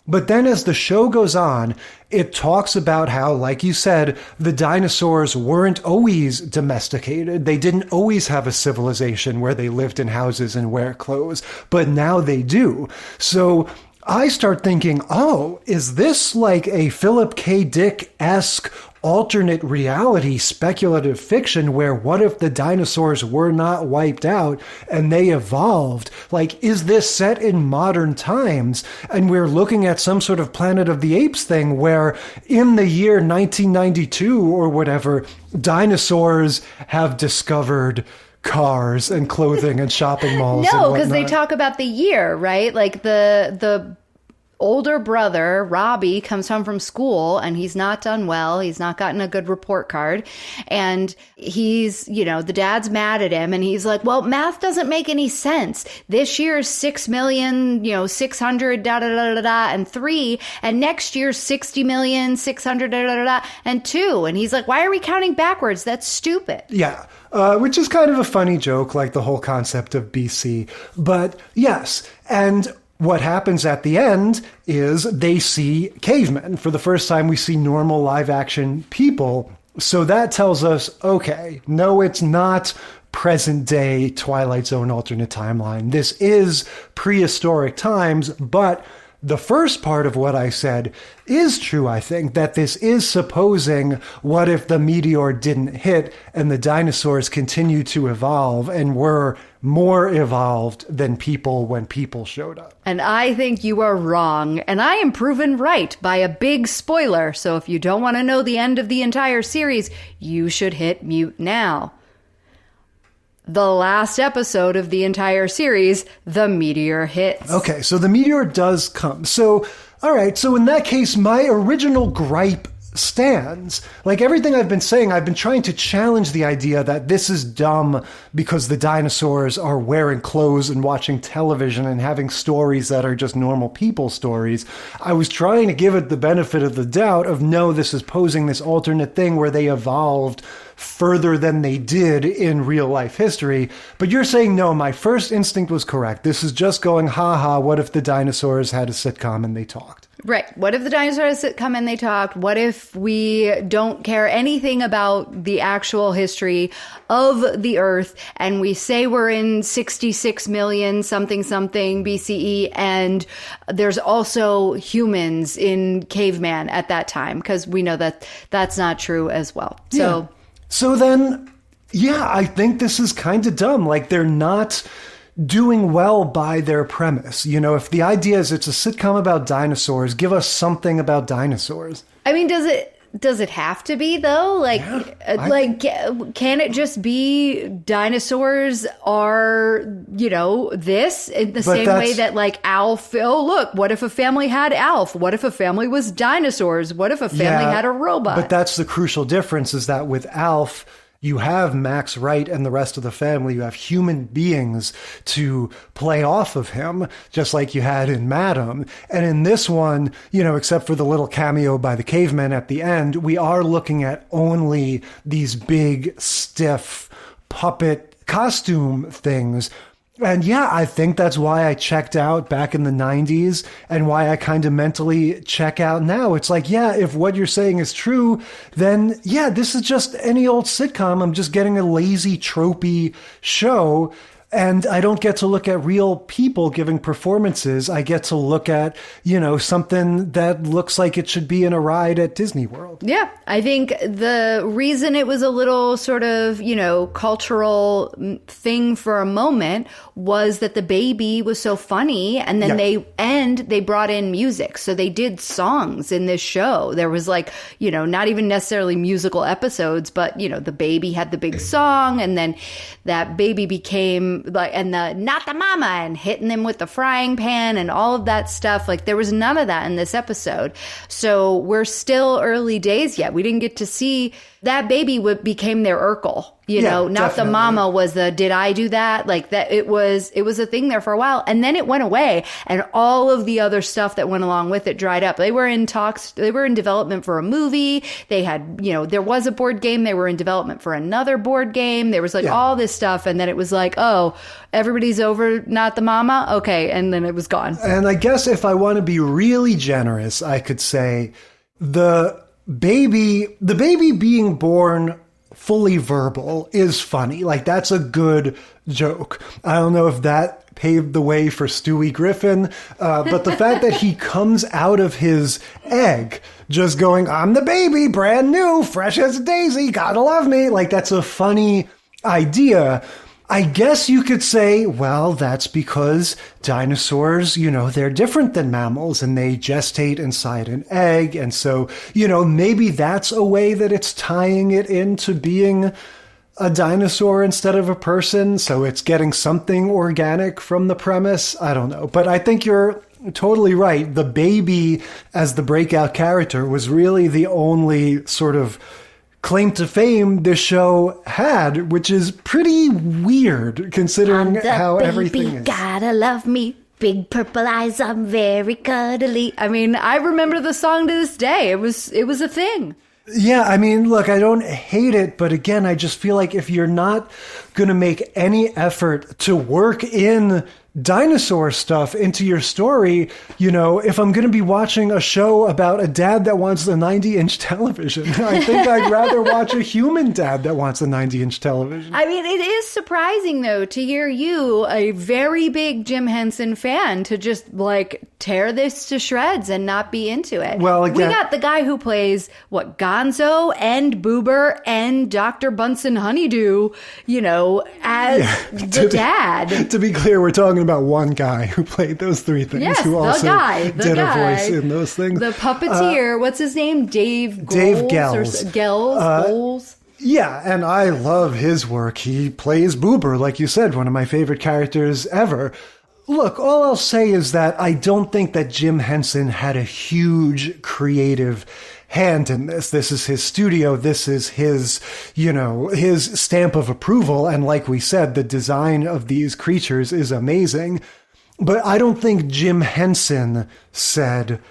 But then as the show goes on, it talks about how, like you said, the dinosaurs weren't always domesticated. They didn't always have a civilization where they lived in houses and wear clothes, but now they do. So I start thinking, oh, is this like a Philip K. Dick-esque alternate reality speculative fiction where what if the dinosaurs were not wiped out and they evolved? Like, is this set in modern times and we're looking at some sort of Planet of the Apes thing where in the year 1992 or whatever, dinosaurs have discovered cars and clothing and shopping malls? No, because they talk about the year, right? Like the older brother, Robbie, comes home from school and he's not done well. He's not gotten a good report card. And he's, the dad's mad at him and he's like, well, math doesn't make any sense. This year's 6,600,000, da, da, da, da, da, and 3. And next year's 60,600,000, da, da, da, da, and 2. And he's like, why are we counting backwards? That's stupid. Yeah. Which is kind of a funny joke, like the whole concept of BC. But yes, and what happens at the end is they see cavemen. For the first time, we see normal live-action people. So that tells us, okay, no, it's not present-day Twilight Zone alternate timeline. This is prehistoric times, but the first part of what I said is true, I think, that this is supposing what if the meteor didn't hit and the dinosaurs continue to evolve and were more evolved than people when people showed up. And I think you are wrong, and I am proven right by a big spoiler. So if you don't want to know the end of the entire series, you should hit mute now. The last episode of the entire series, the meteor hits. Okay, so the meteor does come. So, all right, so in that case, my original gripe stands. Like everything I've been saying, I've been trying to challenge the idea that this is dumb because the dinosaurs are wearing clothes and watching television and having stories that are just normal people stories. I was trying to give it the benefit of the doubt of, no, this is posing this alternate thing where they evolved further than they did in real life history. But you're saying, no, my first instinct was correct. This is just going, ha, what if the dinosaurs had a sitcom and they talked? Right. What if the dinosaurs come and they talked? What if we don't care anything about the actual history of the Earth and we say we're in 66 million something BCE and there's also humans in caveman at that time? Because we know that that's not true as well. So then, I think this is kind of dumb. Like, they're not doing well by their premise. If the idea is it's a sitcom about dinosaurs, give us something about dinosaurs. I mean, does it does it have to be though? Like, can it just be dinosaurs are, this in the same way that like A.L.F. Oh, look, what if a family had A.L.F? What if a family was dinosaurs? What if a family had a robot? But that's the crucial difference, is that with A.L.F., you have Max Wright and the rest of the family. You have human beings to play off of him, just like you had in Madam. And in this one, except for the little cameo by the caveman at the end, we are looking at only these big, stiff puppet costume things. And yeah, I think that's why I checked out back in the 90s and why I kind of mentally check out now. It's like, yeah, if what you're saying is true, then yeah, this is just any old sitcom. I'm just getting a lazy, tropey show. And I don't get to look at real people giving performances. I get to look at, something that looks like it should be in a ride at Disney World. Yeah, I think the reason it was a little sort of, cultural thing for a moment was that the baby was so funny. And then they brought in music. So they did songs in this show. There was like, not even necessarily musical episodes, but, the baby had the big song. And then that baby became like, and the not the mama and hitting them with the frying pan and all of that stuff. Like there was none of that in this episode. So we're still early days yet. We didn't get to see that baby became their Urkel, not definitely. the mama was the, did I do that? Like that it was a thing there for a while. And then it went away and all of the other stuff that went along with it dried up. They were in talks. They were in development for a movie. They had, there was a board game. They were in development for another board game. There was like all this stuff. And then it was like, oh, everybody's over, not the mama. Okay. And then it was gone. And I guess if I want to be really generous, I could say the baby being born fully verbal is funny. Like that's a good joke. I don't know if that paved the way for Stewie Griffin, but the fact that he comes out of his egg just going, I'm the baby, brand new, fresh as a daisy, gotta love me. Like that's a funny idea. I guess you could say, well, that's because dinosaurs, they're different than mammals and they gestate inside an egg. And so, maybe that's a way that it's tying it into being a dinosaur instead of a person. So it's getting something organic from the premise. I don't know. But I think you're totally right. The baby as the breakout character was really the only sort of claim to fame this show had, which is pretty weird considering how everything is. Gotta love me. Big purple eyes, I'm very cuddly. I mean, I remember the song to this day. It was a thing. Yeah, I mean, look, I don't hate it, but again, I just feel like if you're not going to make any effort to work in dinosaur stuff into your story, if I'm going to be watching a show about a dad that wants a 90-inch television, I think I'd rather watch a human dad that wants a 90-inch television. I mean, it is surprising, though, to hear you, a very big Jim Henson fan, to just, like, tear this to shreds and not be into it. Well, again, we got the guy who plays, Gonzo and Boober and Dr. Bunsen Honeydew, as the dad. To be clear, we're talking about one guy who played those three things, yes, who also did a voice in those things. The puppeteer, what's his name? Dave Gells. Gells. Yeah, and I love his work. He plays Boober, like you said, one of my favorite characters ever. Look, all I'll say is that I don't think that Jim Henson had a huge creative hand in this. This is his studio. This is his, his stamp of approval. And like we said, the design of these creatures is amazing. But I don't think Jim Henson said,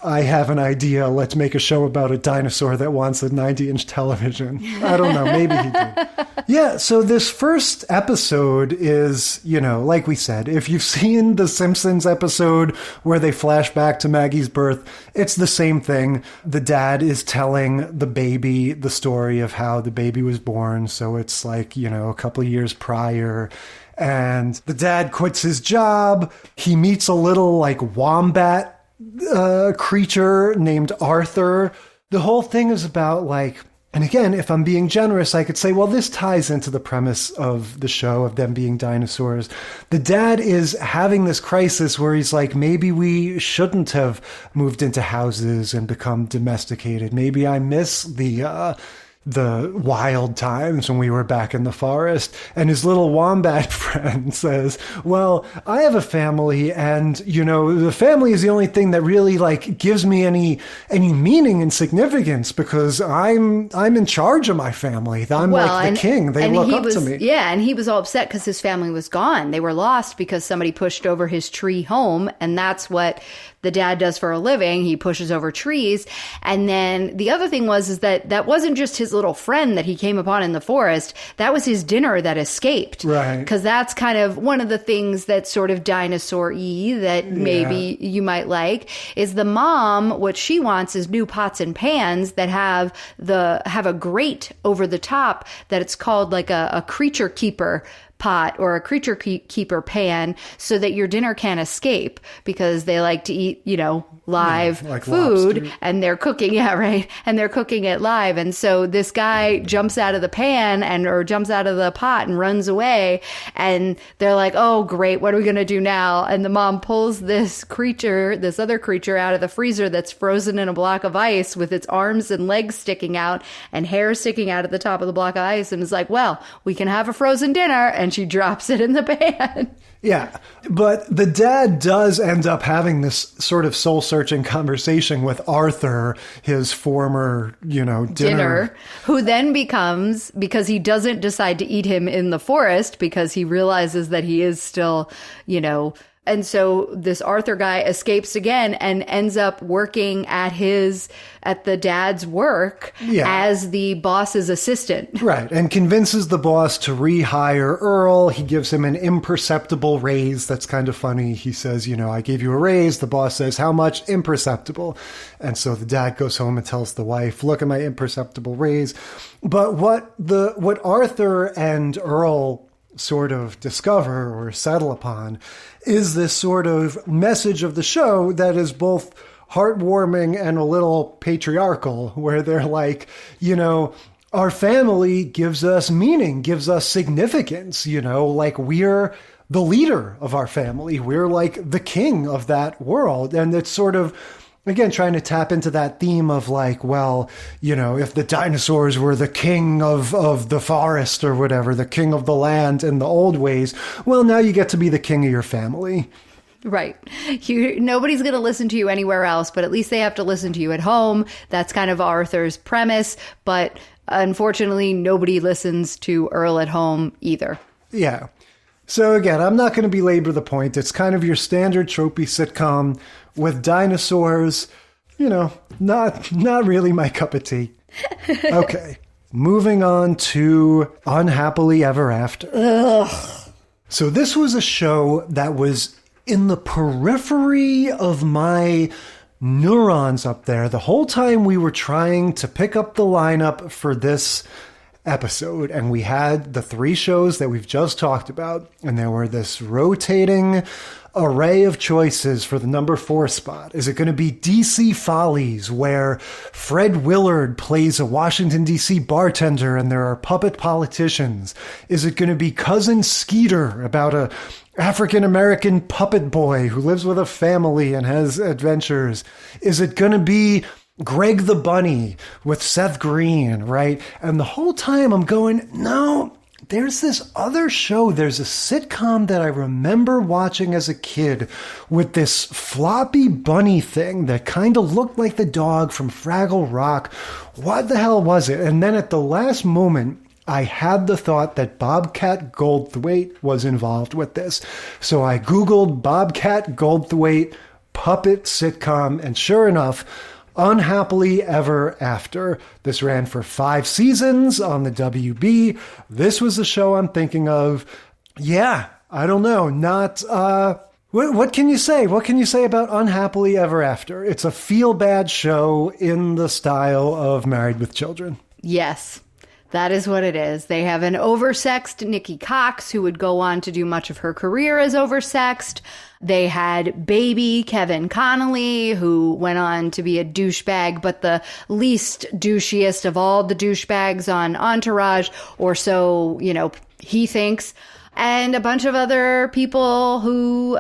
I have an idea. Let's make a show about a dinosaur that wants a 90-inch television. I don't know. Maybe he did. Yeah, so this first episode is, like we said, if you've seen the Simpsons episode where they flash back to Maggie's birth, it's the same thing. The dad is telling the baby the story of how the baby was born. So it's like, a couple of years prior. And the dad quits his job. He meets a little, wombat creature named Arthur. The whole thing is about And again, if I'm being generous, I could say, well, this ties into the premise of the show, of them being dinosaurs. The dad is having this crisis where he's like, maybe we shouldn't have moved into houses and become domesticated. Maybe I miss the wild times when we were back in the forest. And his little wombat friend says, well, I have a family, and, the family is the only thing that really, gives me any meaning and significance, because I'm in charge of my family. I'm the king. They look up to me. Yeah, and he was all upset because his family was gone. They were lost because somebody pushed over his tree home, and that's what the dad does for a living. He pushes over trees. And then the other thing is that wasn't just his little friend that he came upon in the forest. That was his dinner that escaped. Right. Because that's kind of one of the things that's sort of dinosaur-y that maybe you might like, is the mom, what she wants is new pots and pans that have a grate over the top, that it's called like a creature keeper pot or a creature keeper pan, so that your dinner can't escape, because they like to eat, live food, lobster. And they're cooking. Yeah, right. And they're cooking it live. And so this guy jumps out of the pan or jumps out of the pot and runs away. And they're like, oh, great. What are we going to do now? And the mom pulls this other creature out of the freezer that's frozen in a block of ice with its arms and legs sticking out and hair sticking out at the top of the block of ice. And is like, well, we can have a frozen dinner. And she drops it in the pan. Yeah, but the dad does end up having this sort of soul-searching conversation with Arthur, his former, dinner. Who then becomes, because he doesn't decide to eat him in the forest, because he realizes that he is still, and so this Arthur guy escapes again and ends up working at the dad's work as the boss's assistant. Right. And convinces the boss to rehire Earl. He gives him an imperceptible raise. That's kind of funny. He says, I gave you a raise. The boss says, how much? Imperceptible. And so the dad goes home and tells the wife, look at my imperceptible raise. But what Arthur and Earl sort of discover or settle upon is this sort of message of the show that is both heartwarming and a little patriarchal, where they're like, our family gives us meaning, gives us significance, we're the leader of our family. We're like the king of that world. And it's sort of, again, trying to tap into that theme of if the dinosaurs were the king of the forest or whatever, the king of the land in the old ways, well, now you get to be the king of your family. Right. Nobody's going to listen to you anywhere else, but at least they have to listen to you at home. That's kind of Arthur's premise. But unfortunately, nobody listens to Earl at home either. Yeah. So again, I'm not going to belabor the point. It's kind of your standard tropey sitcom with dinosaurs, not really my cup of tea. Okay, moving on to Unhappily Ever After. Ugh. So this was a show that was in the periphery of my neurons up there the whole time we were trying to pick up the lineup for this episode, and we had the 3 shows that we've just talked about, and there were this rotating array of choices for the number 4 spot. Is it going to be DC Follies, where Fred Willard plays a Washington, D.C. bartender and there are puppet politicians? Is it going to be Cousin Skeeter, about a African-American puppet boy who lives with a family and has adventures? Is it going to be Greg the Bunny with Seth Green, right? And the whole time I'm going, no, there's this other show. There's a sitcom that I remember watching as a kid with this floppy bunny thing that kind of looked like the dog from Fraggle Rock. What the hell was it? And then at the last moment, I had the thought that Bobcat Goldthwait was involved with this. So I Googled Bobcat Goldthwait puppet sitcom, and sure enough, Unhappily Ever After. This ran for 5 seasons on the WB. This was the show I'm thinking of. Yeah, I don't know. What can you say? What can you say about Unhappily Ever After? It's a feel-bad show in the style of Married with Children. Yes. That is what it is. They have an oversexed Nikki Cox, who would go on to do much of her career as oversexed. They had baby Kevin Connolly, who went on to be a douchebag, but the least douchiest of all the douchebags on Entourage, or so, he thinks. And a bunch of other people who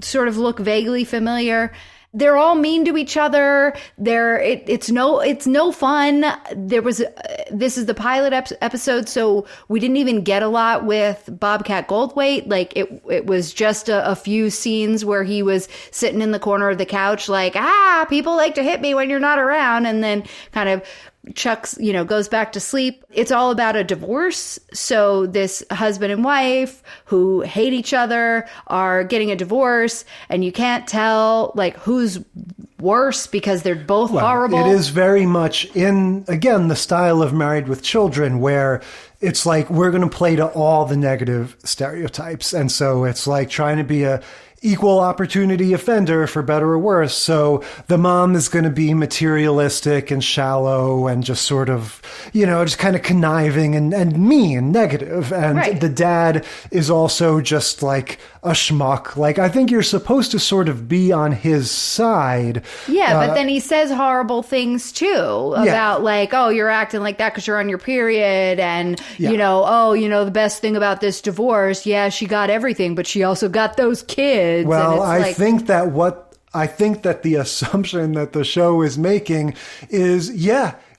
sort of look vaguely familiar. They're all mean to each other. It's no fun. This is the pilot episode, so we didn't even get a lot with Bobcat Goldthwait. Like it was just a few scenes where he was sitting in the corner of the couch, like, people like to hit me when you're not around, and then kind of Chuck's, goes back to sleep. It's all about a divorce. So this husband and wife who hate each other are getting a divorce, and you can't tell like who's worse because they're both horrible. It is very much in, again, the style of Married with Children, where it's like we're going to play to all the negative stereotypes. And so it's like trying to be a equal opportunity offender, for better or worse. So the mom is going to be materialistic and shallow and just sort of, just kind of conniving and mean, negative. And the dad is also just like a schmuck. Like, I think you're supposed to sort of be on his side. Yeah, but then he says horrible things too about like, oh, you're acting like that because you're on your period. And, the best thing about this divorce, she got everything, but she also got those kids. Well, I think that the assumption that the show is making is,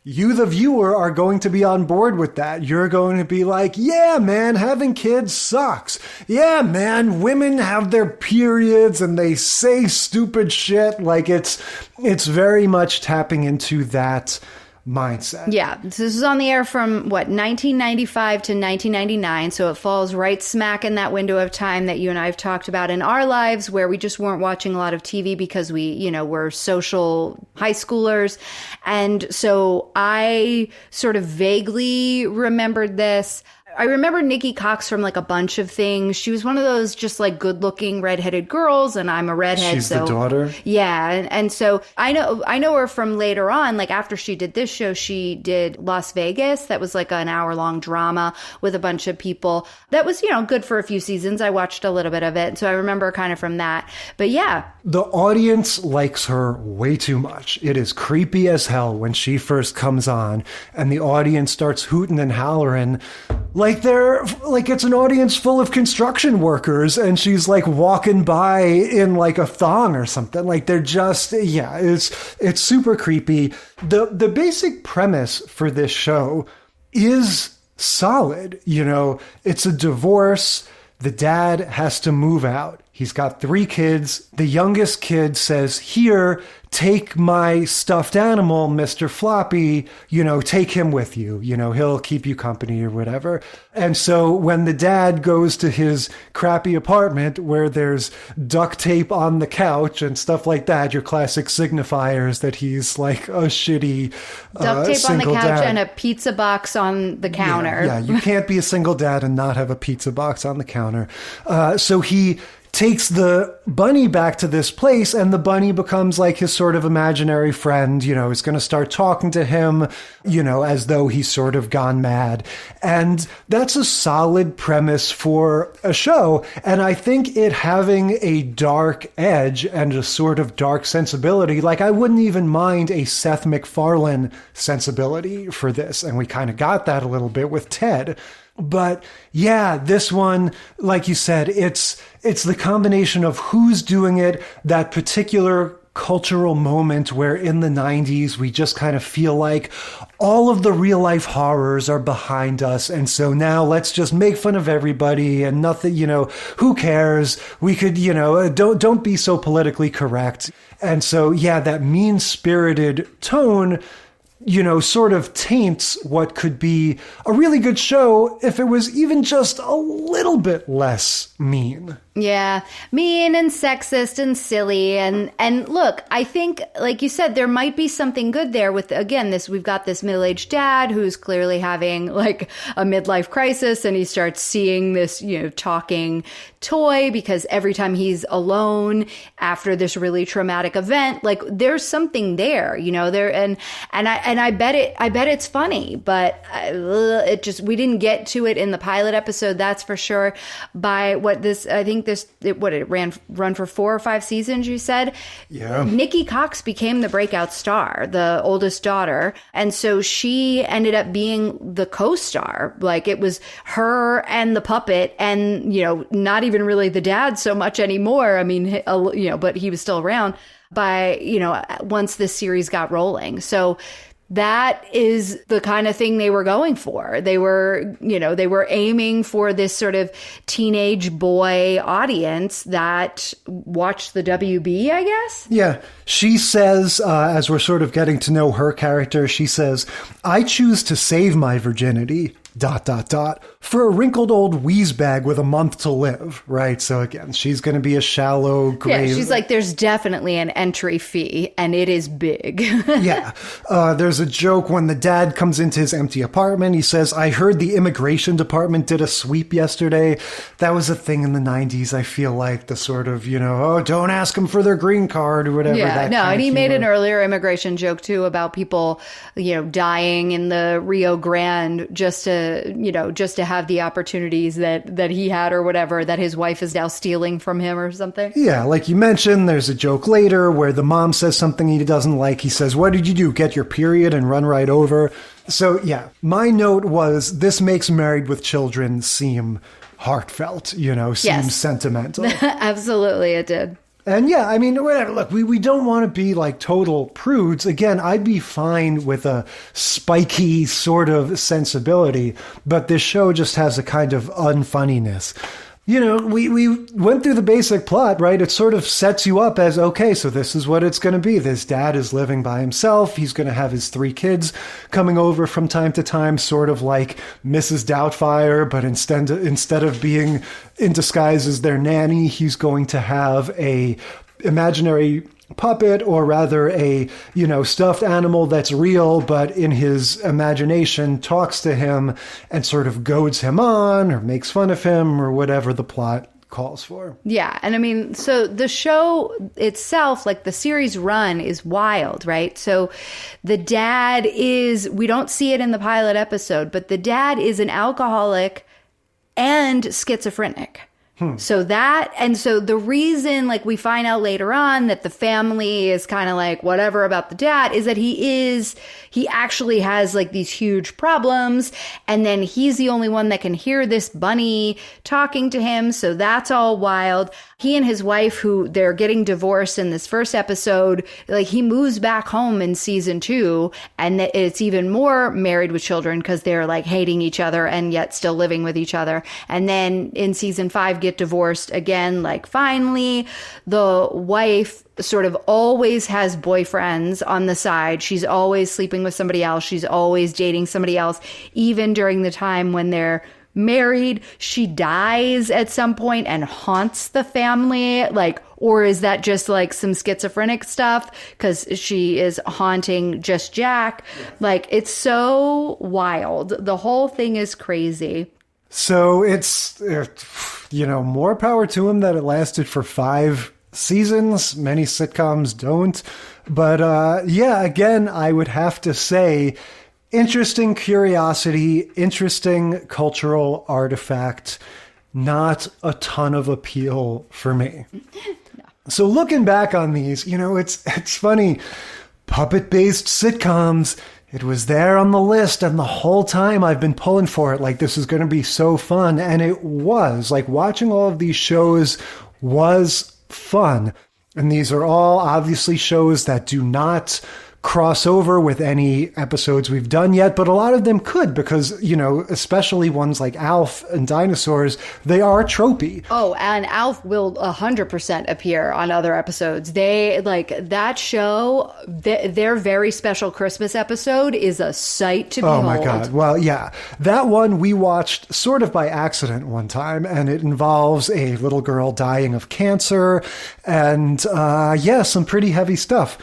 you, the viewer, are going to be on board with that. You're going to be like, yeah, man, having kids sucks. Yeah, man, women have their periods and they say stupid shit. Like it's very much tapping into that mindset. Yeah. This is on the air from 1995 to 1999. So it falls right smack in that window of time that you and I have talked about in our lives, where we just weren't watching a lot of TV because we, were social high schoolers. And so I sort of vaguely remembered this. I remember Nikki Cox from like a bunch of things. She was one of those just like good looking redheaded girls, and I'm a redhead. She's the daughter. Yeah. And so I know her from later on. Like after she did this show, she did Las Vegas. That was like an hour-long drama with a bunch of people. That was, good for a few seasons. I watched a little bit of it. So I remember kind of from that. But yeah. The audience likes her way too much. It is creepy as hell when she first comes on and the audience starts hooting and hollering. Like it's an audience full of construction workers, and she's like walking by in like a thong or something. Like they're just, it's super creepy. The basic premise for this show is solid. It's a divorce. The dad has to move out. He's got 3 kids. The youngest kid says, here, take my stuffed animal, Mr. Floppy, take him with you. He'll keep you company or whatever. And so when the dad goes to his crappy apartment where there's duct tape on the couch and stuff like that, your classic signifiers that he's like a shitty duct tape on the couch dad. And a pizza box on the counter. Yeah, you can't be a single dad and not have a pizza box on the counter. So he takes the bunny back to this place, and the bunny becomes like his sort of imaginary friend, is going to start talking to him, as though he's sort of gone mad. And that's a solid premise for a show. And I think it having a dark edge and a sort of dark sensibility, like I wouldn't even mind a Seth MacFarlane sensibility for this. And we kind of got that a little bit with Ted. But yeah, this one, like you said, it's the combination of who's doing it, that particular cultural moment where in the 90s we just kind of feel like all of the real life horrors are behind us, and so now let's just make fun of everybody and nothing, who cares? We could, don't be so politically correct. And so yeah, that mean-spirited tone sort of taints what could be a really good show if it was even just a little bit less mean. Yeah, mean and sexist and silly. And look, I think, like you said, there might be something good there with, again, we've got this middle-aged dad who's clearly having like a midlife crisis, and he starts seeing this, talking toy because every time he's alone after this really traumatic event, like there's something there, and and I bet it's funny, but we didn't get to it in the pilot episode, that's for sure. By it run for 4 or 5 seasons, you said? Yeah. Nikki Cox became the breakout star, the oldest daughter, and so she ended up being the co-star. Like, it was her and the puppet, and, not even really the dad so much anymore. I mean, but he was still around once this series got rolling. So that is the kind of thing they were going for. They were aiming for this sort of teenage boy audience that watched the WB, I guess. Yeah. She says, as we're sort of getting to know her character, she says, "I choose to save my virginity, ... for a wrinkled old wheeze bag with a month to live," right? So again, she's going to be a shallow grave. Yeah, she's like, there's definitely an entry fee, and it is big. Yeah. There's a joke when the dad comes into his empty apartment. He says, "I heard the immigration department did a sweep yesterday." That was a thing in the 90s, I feel like, the sort of, don't ask them for their green card or whatever. Yeah, and he made an earlier immigration joke, too, about people, dying in the Rio Grande just to have the opportunities that he had or whatever, that his wife is now stealing from him or something. Yeah, like you mentioned, there's a joke later where the mom says something he doesn't like. He says, "What did you do? Get your period and run right over?" So yeah, my note was, this makes Married with Children seem heartfelt, seem sentimental. Absolutely, it did. And yeah, I mean, whatever. Look, we don't want to be like total prudes. Again, I'd be fine with a spiky sort of sensibility, but this show just has a kind of unfunniness. We went through the basic plot, right? It sort of sets you up as, okay, so this is what it's going to be. This dad is living by himself. He's going to have his 3 kids coming over from time to time, sort of like Mrs. Doubtfire, but instead of being in disguise as their nanny, he's going to have a imaginary puppet, or rather a, stuffed animal that's real, but in his imagination talks to him and sort of goads him on or makes fun of him or whatever the plot calls for. Yeah. And I mean, so the show itself, like the series run, is wild, right? So the dad we don't see it in the pilot episode, but the dad is an alcoholic and schizophrenic. So the reason, like, we find out later on that the family is kind of like whatever about the dad is that he actually has like these huge problems, and then he's the only one that can hear this bunny talking to him. So that's all wild. He and his wife, who they're getting divorced in this first episode, like, he moves back home in season 2, and it's even more Married with Children because they're like hating each other and yet still living with each other. And then in season 5 get divorced again. Like, finally, the wife sort of always has boyfriends on the side. She's always sleeping with somebody else. She's always dating somebody else, even during the time when they're married. She dies at some point and haunts the family, like, or is that just like some schizophrenic stuff because she is haunting just Jack? Like, it's so wild. The whole thing is crazy. So it's, more power to him that it lasted for 5 seasons. Many sitcoms don't. But again, I would have to say, interesting curiosity, interesting cultural artifact, not a ton of appeal for me. No. So looking back on these, it's funny. Puppet-based sitcoms, it was there on the list, and the whole time I've been pulling for it, like, this is going to be so fun. And it was. Like, watching all of these shows was fun. And these are all obviously shows that do not cross over with any episodes we've done yet, but a lot of them could because, especially ones like A.L.F. and Dinosaurs, they are tropey. Oh, and A.L.F. will 100% appear on other episodes. They, like, that show, their very special Christmas episode is a sight to behold. Oh my God. Well, yeah. That one we watched sort of by accident one time, and it involves a little girl dying of cancer and, some pretty heavy stuff.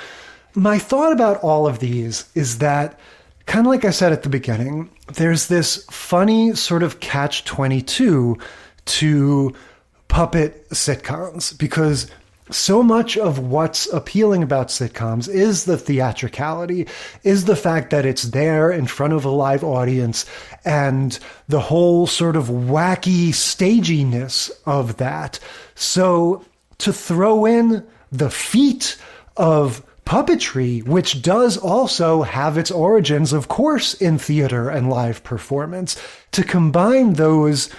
My thought about all of these is that, kind of like I said at the beginning, there's this funny sort of catch-22 to puppet sitcoms because so much of what's appealing about sitcoms is the theatricality, is the fact that it's there in front of a live audience, and the whole sort of wacky staginess of that. So to throw in the feat of puppetry, which does also have its origins, of course, in theater and live performance, to combine those,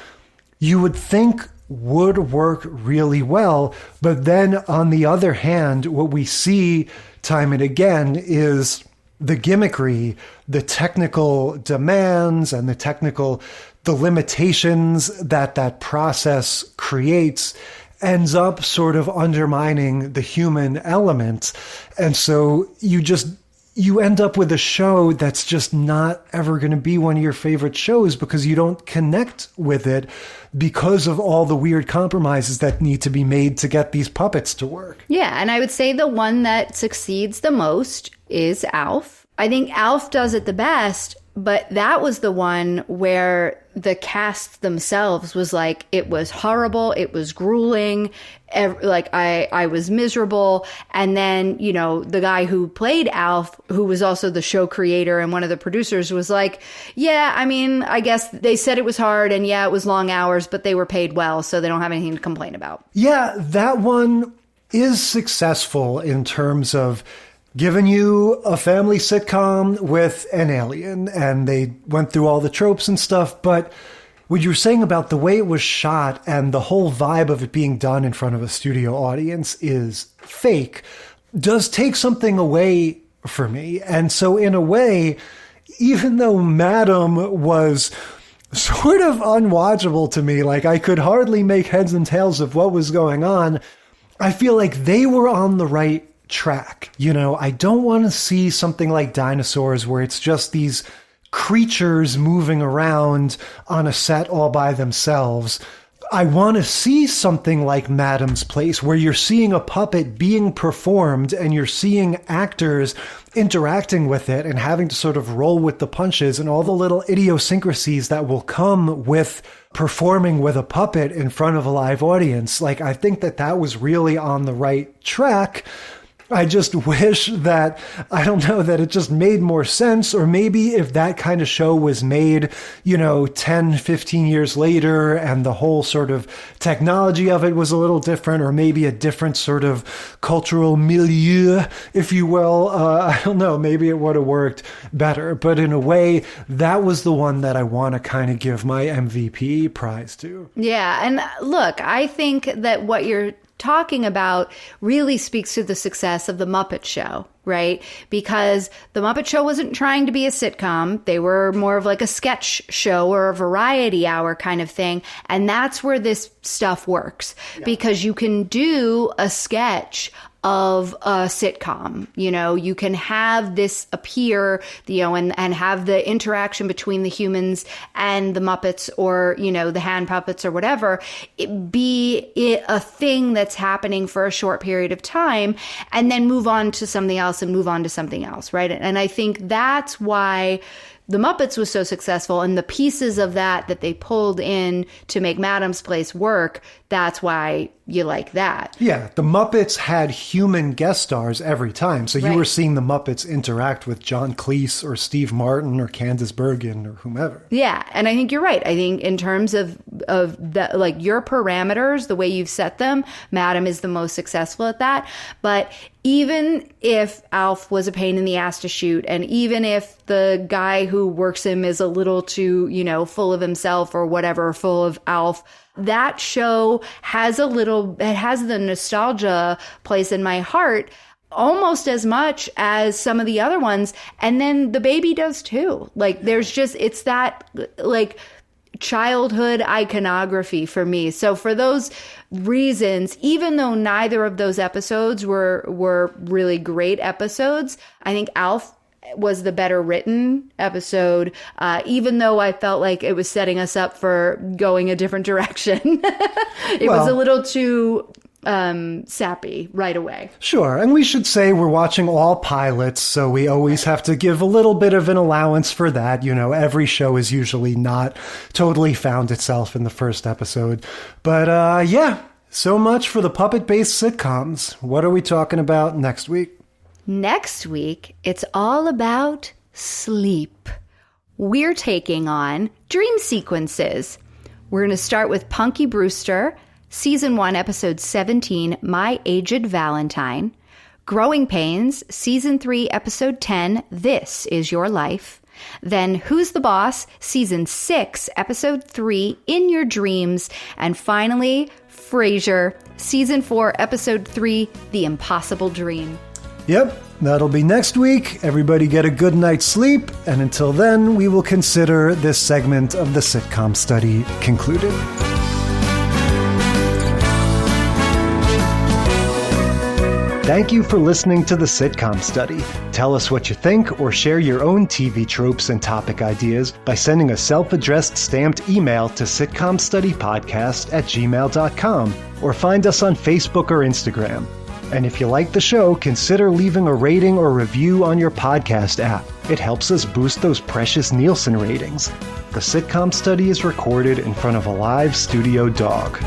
you would think would work really well. But then on the other hand, what we see time and again is the gimmickry, the technical demands and the limitations that process creates ends up sort of undermining the human element. And so you end up with a show that's just not ever going to be one of your favorite shows because you don't connect with it because of all the weird compromises that need to be made to get these puppets to work. Yeah, and I would say the one that succeeds the most is A.L.F. I think A.L.F. does it the best, but that was the one where the cast themselves was like, it was horrible, it was grueling, I was miserable. And then, the guy who played A.L.F., who was also the show creator and one of the producers, was like, yeah, I mean, I guess they said it was hard and yeah, it was long hours, but they were paid well, so they don't have anything to complain about. Yeah, that one is successful in terms of giving you a family sitcom with an alien, and they went through all the tropes and stuff. But what you were saying about the way it was shot and the whole vibe of it being done in front of a studio audience is fake, does take something away for me. And so in a way, even though Madam was sort of unwatchable to me, like I could hardly make heads and tails of what was going on, I feel like they were on the right track. I don't want to see something like Dinosaurs where it's just these creatures moving around on a set all by themselves. I want to see something like Madam's Place where you're seeing a puppet being performed and you're seeing actors interacting with it and having to sort of roll with the punches and all the little idiosyncrasies that will come with performing with a puppet in front of a live audience. Like, I think that was really on the right track. I just wish that, I don't know, that it just made more sense. Or maybe if that kind of show was made, 10, 15 years later and the whole sort of technology of it was a little different, or maybe a different sort of cultural milieu, if you will. I don't know, maybe it would have worked better. But in a way, that was the one that I want to kind of give my MVP prize to. Yeah. And look, I think that what you're talking about really speaks to the success of The Muppet Show, right? Because The Muppet Show wasn't trying to be a sitcom. They were more of like a sketch show or a variety hour kind of thing. And that's where this stuff works, because you can do a sketch of a sitcom. You can have this appear, and have the interaction between the humans and the Muppets, or, the hand puppets or whatever, be a thing that's happening for a short period of time, and then move on to something else and move on to something else, right? And I think that's why The Muppets was so successful, and the pieces of that they pulled in to make Madam's Place work, that's why you like that. Yeah, the Muppets had human guest stars every time. So you were seeing the Muppets interact with John Cleese or Steve Martin or Candice Bergen or whomever. Yeah, and I think you're right. I think in terms of the, like, your parameters, the way you've set them, Madam is the most successful at that. But even if A.L.F. was a pain in the ass to shoot, and even if the guy who works him is a little too, full of himself or whatever, full of A.L.F., that show has it has the nostalgia place in my heart almost as much as some of the other ones. And then the baby does too. Like, it's that, like, childhood iconography for me. So for those reasons, even though neither of those episodes were really great episodes, I think A.L.F. was the better written episode, even though I felt like it was setting us up for going a different direction. It was a little too sappy right away. Sure. And we should say we're watching all pilots, so we always have to give a little bit of an allowance for that. Every show is usually not totally found itself in the first episode. But yeah, So much for the puppet-based sitcoms. What are we talking about next week? Next week, it's all about sleep. We're taking on dream sequences. We're going to start with Punky Brewster, Season 1, Episode 17, My Aged Valentine. Growing Pains, Season 3, Episode 10, This Is Your Life. Then Who's the Boss, Season 6, Episode 3, In Your Dreams. And finally, Frasier, Season 4, Episode 3, The Impossible Dream. Yep, that'll be next week. Everybody get a good night's sleep. And until then, we will consider this segment of the sitcom study concluded. Thank you for listening to the Sitcom Study. Tell us what you think or share your own TV tropes and topic ideas by sending a self-addressed stamped email to sitcomstudypodcast@gmail.com or find us on Facebook or Instagram. And if you like the show, consider leaving a rating or review on your podcast app. It helps us boost those precious Nielsen ratings. The Sitcom Study is recorded in front of a live studio dog.